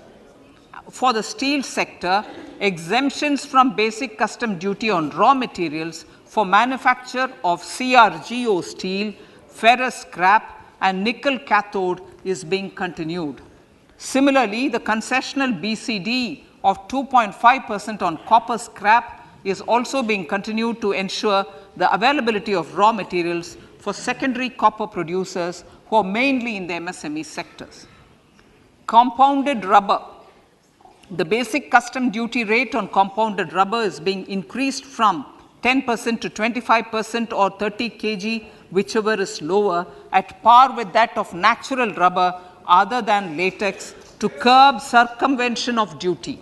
for the steel sector, exemptions from basic custom duty on raw materials for manufacture of CRGO steel, ferrous scrap, and nickel cathode is being continued. Similarly, the concessional BCD of 2.5% on copper scrap is also being continued to ensure the availability of raw materials for secondary copper producers who are mainly in the MSME sectors. Compounded rubber. The basic custom duty rate on compounded rubber is being increased from 10% to 25% or 30 kg, whichever is lower, at par with that of natural rubber other than latex, to curb circumvention of duty.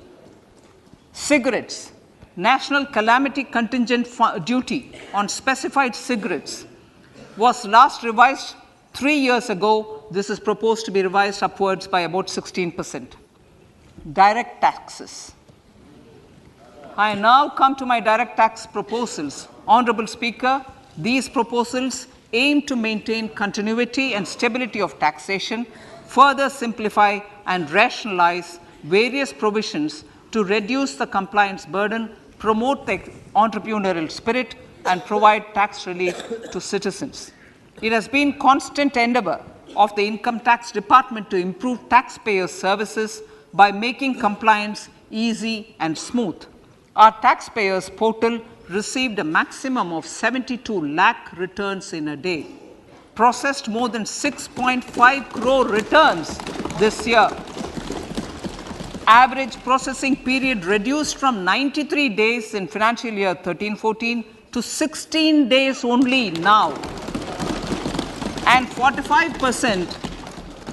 Cigarettes. National calamity contingent duty on specified cigarettes was last revised 3 years ago. This is proposed to be revised upwards by about 16%. Direct taxes. I now come to my direct tax proposals. Honorable Speaker, these proposals aim to maintain continuity and stability of taxation, further simplify and rationalize various provisions to reduce the compliance burden, promote the entrepreneurial spirit, and provide tax relief to citizens. It has been constant endeavor of the Income Tax Department to improve taxpayers' services by making compliance easy and smooth. Our taxpayers portal received a maximum of 72 lakh returns in a day, processed more than 6.5 crore returns this year. Average processing period reduced from 93 days in financial year 13-14 to 16 days only now. And 45%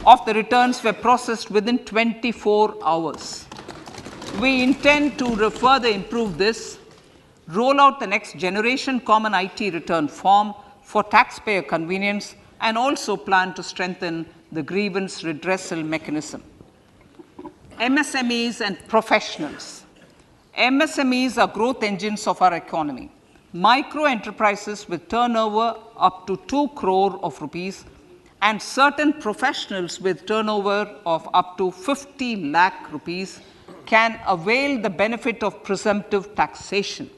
of the returns were processed within 24 hours. We intend to further improve this, roll out the next generation common IT return form for taxpayer convenience, and also plan to strengthen the grievance redressal mechanism. MSMEs and professionals. MSMEs are growth engines of our economy. Micro enterprises with turnover up to 2 crore of rupees and certain professionals with turnover of up to 50 lakh rupees can avail the benefit of presumptive taxation.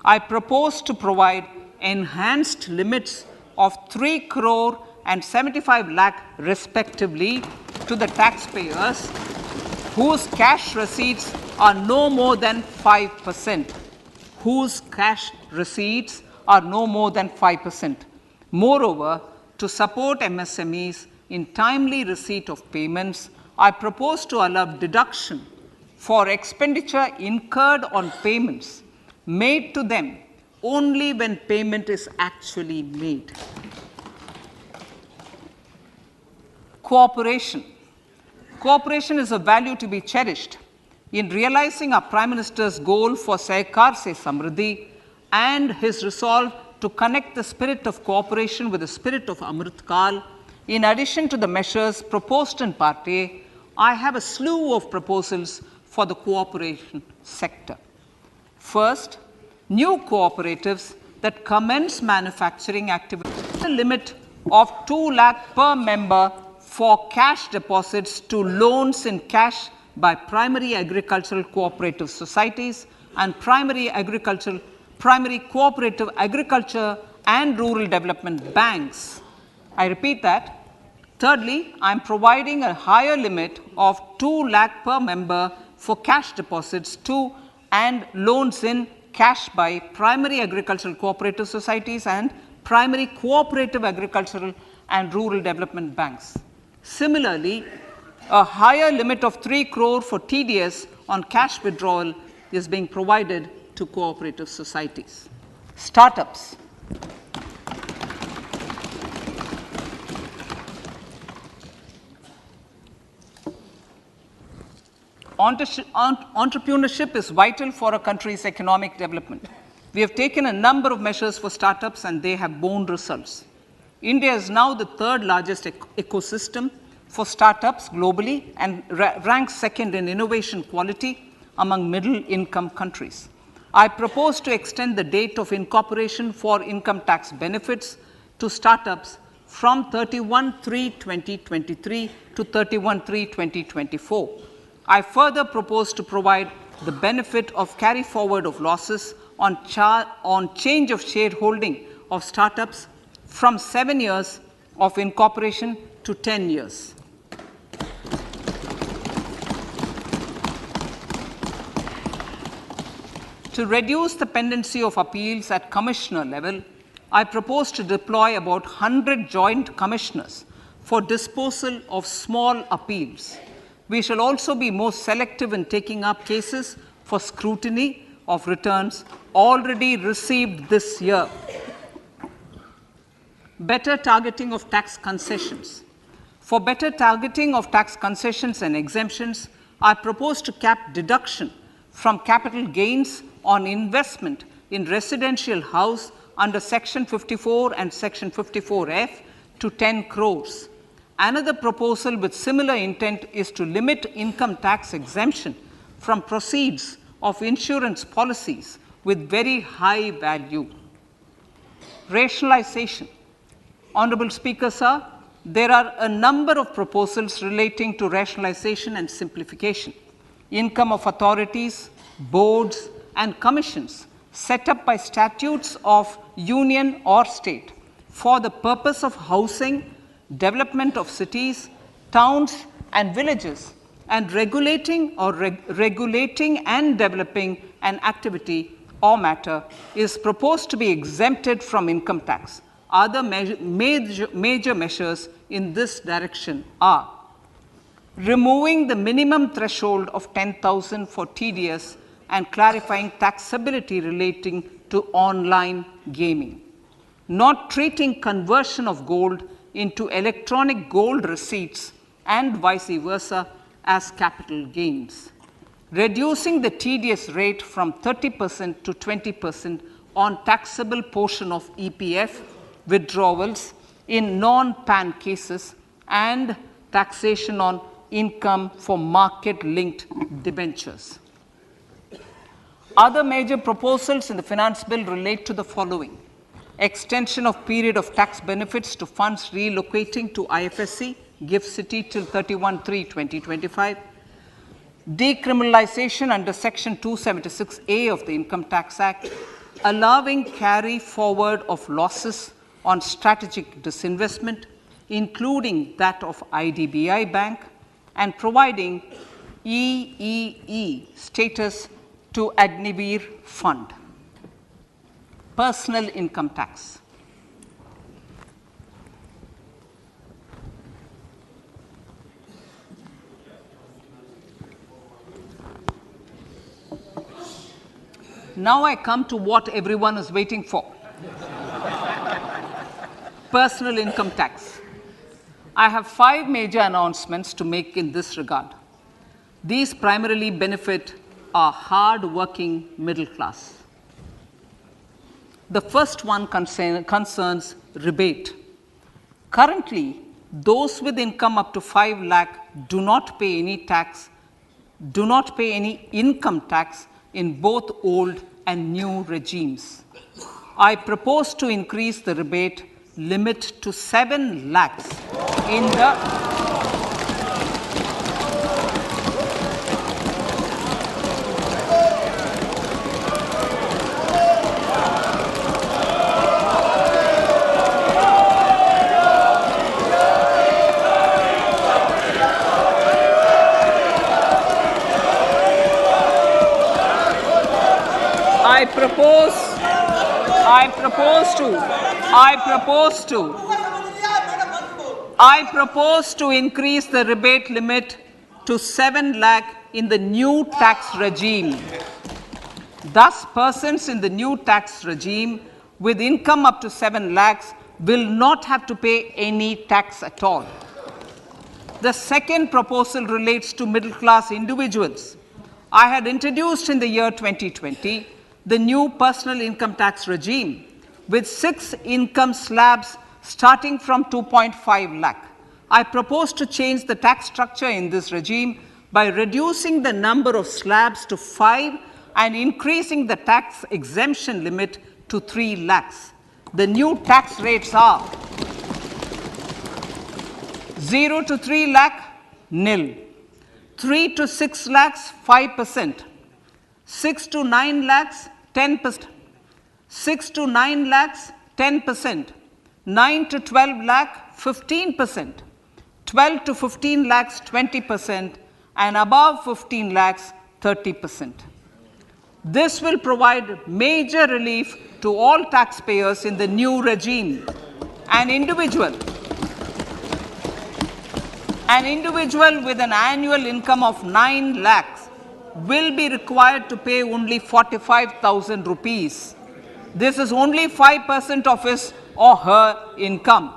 I propose to provide enhanced limits of 3 crore and 75 lakh respectively to the taxpayers whose cash receipts are no more than 5%. Whose cash receipts are no more than 5%. Moreover, to support MSMEs in timely receipt of payments, I propose to allow deduction for expenditure incurred on payments made to them only when payment is actually made. Cooperation. Cooperation is a value to be cherished. In realizing our Prime Minister's goal for Sehkar Se Samriddhi and his resolve to connect the spirit of cooperation with the spirit of Amrit Kal, in addition to the measures proposed in Part A, I have a slew of proposals for the cooperation sector. First, new cooperatives that commence manufacturing activities. The limit of 2 lakh per member for cash deposits to loans in cash by primary agricultural cooperative societies and primary cooperative agriculture and rural development banks. I repeat that. Thirdly, I am providing a higher limit of 2 lakh per member for cash deposits to and loans in cash by primary agricultural cooperative societies and primary cooperative agricultural and rural development banks. Similarly, a higher limit of 3 crore for TDS on cash withdrawal is being provided to cooperative societies. Startups. Entrepreneurship is vital for a country's economic development. We have taken a number of measures for startups and they have borne results. India is now the third largest ecosystem for startups globally and ranks second in innovation quality among middle-income countries. I propose to extend the date of incorporation for income tax benefits to startups from 31/3/2023 to 31/3/2024. I further propose to provide the benefit of carry forward of losses on change of shareholding of startups from 7 years of incorporation to 10 years. To reduce the pendency of appeals at commissioner level, I propose to deploy about 100 joint commissioners for disposal of small appeals. We shall also be more selective in taking up cases for scrutiny of returns already received this year. Better targeting of tax concessions. For better targeting of tax concessions and exemptions, I propose to cap deduction from capital gains on investment in residential house under Section 54 and Section 54F to 10 crores. Another proposal with similar intent is to limit income tax exemption from proceeds of insurance policies with very high value. Rationalization. Honorable Speaker, sir, there are a number of proposals relating to rationalization and simplification. Income of authorities, boards, and commissions set up by statutes of union or state for the purpose of housing, development of cities, towns, and villages, and regulating and developing an activity or matter is proposed to be exempted from income tax. Other major measures in this direction are removing the minimum threshold of 10,000 for TDS and clarifying taxability relating to online gaming, not treating conversion of gold into electronic gold receipts and vice versa as capital gains, reducing the TDS rate from 30% to 20% on taxable portion of EPF withdrawals in non-PAN cases, and taxation on income for market-linked debentures. Other major proposals in the finance bill relate to the following: extension of period of tax benefits to funds relocating to IFSC, GIFT City till 31/3/2025, decriminalization under Section 276A of the Income Tax Act, allowing carry forward of losses on strategic disinvestment, including that of IDBI Bank, and providing EEE status to Agnivir Fund. Personal income tax. Now I come to what everyone is waiting for. Personal income tax. I have 5 major announcements to make in this regard. These primarily benefit our hard-working middle class. The first one concerns rebate. Currently, those with income up to 5 lakh do not pay any income tax in both old and new regimes. I propose to increase the rebate limit to 7 lakhs in the I propose to I propose to increase the rebate limit to 7 lakh in the new tax regime. Thus, persons in the new tax regime with income up to 7 lakhs will not have to pay any tax at all. The second proposal relates to middle-class individuals. I had introduced in the year 2020 the new personal income tax regime with 6 income slabs starting from 2.5 lakh. I propose to change the tax structure in this regime by reducing the number of slabs to 5 and increasing the tax exemption limit to 3 lakhs. The new tax rates are 0 to 3 lakh, nil. 3 to 6 lakhs, 5%. 6 to 9 lakhs, 10%. 6 to 9 lakhs, 10%. 9 to 12 lakh, 15%. 12 to 15 lakhs, 20%. And above 15 lakhs, 30%. This will provide major relief to all taxpayers in the new regime. An individual with an annual income of 9 lakhs will be required to pay only 45,000 rupees. This is only 5% of his or her income.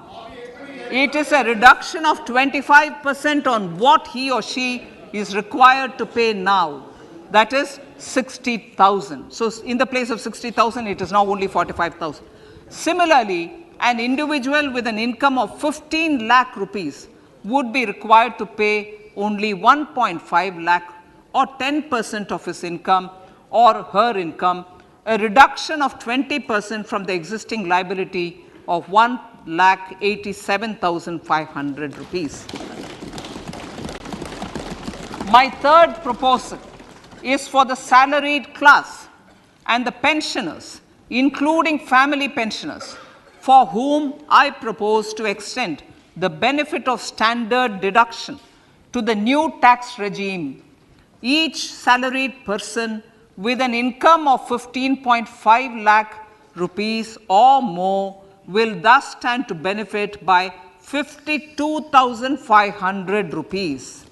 It is a reduction of 25% on what he or she is required to pay now. That is 60,000. So in the place of 60,000, it is now only 45,000. Similarly, an individual with an income of 15 lakh rupees would be required to pay only 1.5 lakh or 10% of his income or her income, a reduction of 20% from the existing liability of 1,87,500 rupees. My third proposal is for the salaried class and the pensioners, including family pensioners, for whom I propose to extend the benefit of standard deduction to the new tax regime. Each salaried person with an income of 15.5 lakh rupees or more will thus stand to benefit by 52,500 rupees.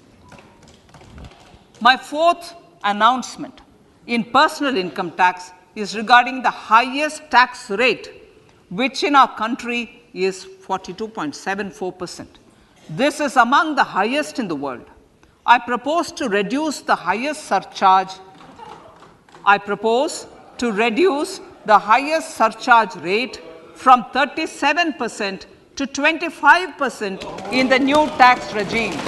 My fourth announcement in personal income tax is regarding the highest tax rate, which in our country is 42.74%. This is among the highest in the world. I propose to reduce the highest surcharge. Rate from 37% to 25% in the new tax regime.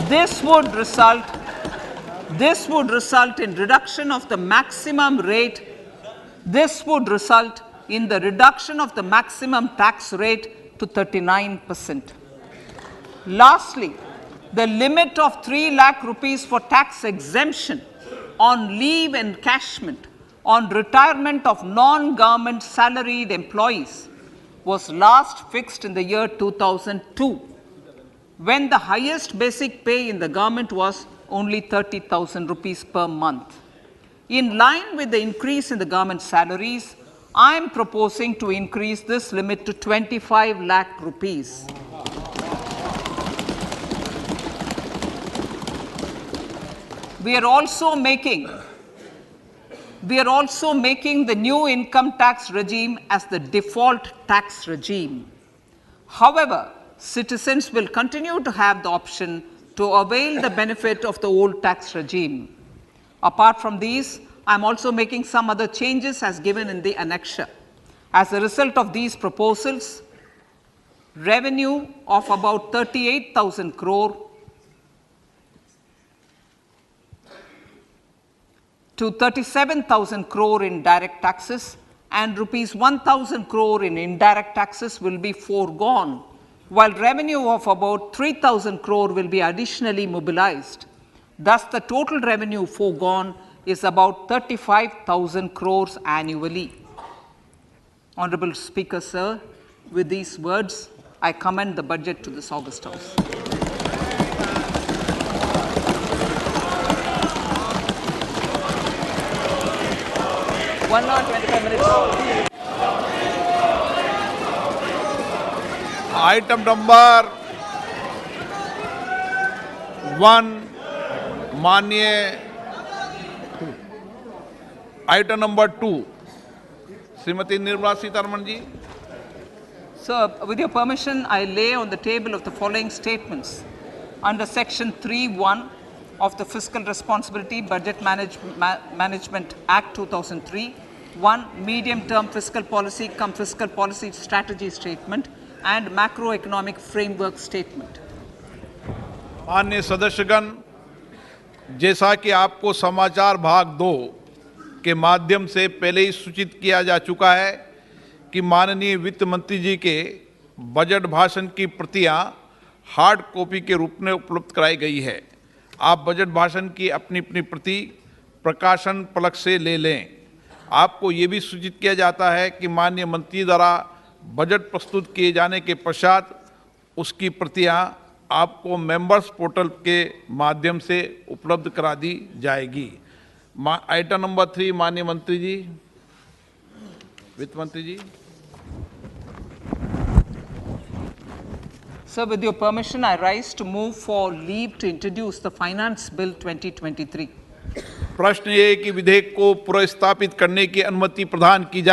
This would result in reduction of the maximum rate. This would result in the reduction of the maximum tax rate to 39%. Lastly, the limit of 3 lakh rupees for tax exemption on leave encashment on retirement of non-government salaried employees was last fixed in the year 2002, when the highest basic pay in the government was only 30,000 rupees per month. In line with the increase in the government salaries, I am proposing to increase this limit to 25 lakh rupees. We are also making the new income tax regime as the default tax regime. However, citizens will continue to have the option to avail the benefit of the old tax regime. Apart from these, I am also making some other changes as given in the annexure. As a result of these proposals, revenue of about 38,000 crore to 37,000 crore in direct taxes and rupees 1,000 crore in indirect taxes will be foregone, while revenue of about 3,000 crore will be additionally mobilized. Thus, the total revenue foregone is about 35,000 crores annually. Honorable Speaker, sir, with these words, I commend the budget to this august House. 1 hour 25 minutes. Item number 1 माननीय item number 2 Shrimati Nirmala Sitharaman ji. Sir, with your permission, I lay on the table of the following statements. Under Section 3(1) of the Fiscal Responsibility Budget Management Act 2003, 1. Medium-term fiscal policy cum fiscal policy strategy statement and macroeconomic framework statement. माननीय सदस्यगण, जैसा कि आपको समाचार भाग 2 के माध्यम से पहले ही सूचित किया जा चुका है कि माननीय वित्त मंत्री जी के बजट भाषण की प्रतियां हार्ड कॉपी के रूप में उपलब्ध कराई गई है. आप बजट भाषण की अपनी अपनी प्रति प्रकाशन पलक से ले लें. आपको ये भी सूचित किया जाता है कि माननीय मंत्री द्वारा बजट प्रस्तुत किए जाने के पश्चात उसकी प्रतियां आपको मेंबर्स पोर्टल के माध्यम से उपलब्ध करा दी जाएगी. आइटम नंबर 3 माननीय मंत्री जी, वित्त मंत्री जी. Sir, with your permission, I rise to move for leave to introduce the Finance Bill 2023. प्रश्न ये है कि विधेयक को पुनर्स्थापित करने की अनुमति प्रदान की जाए.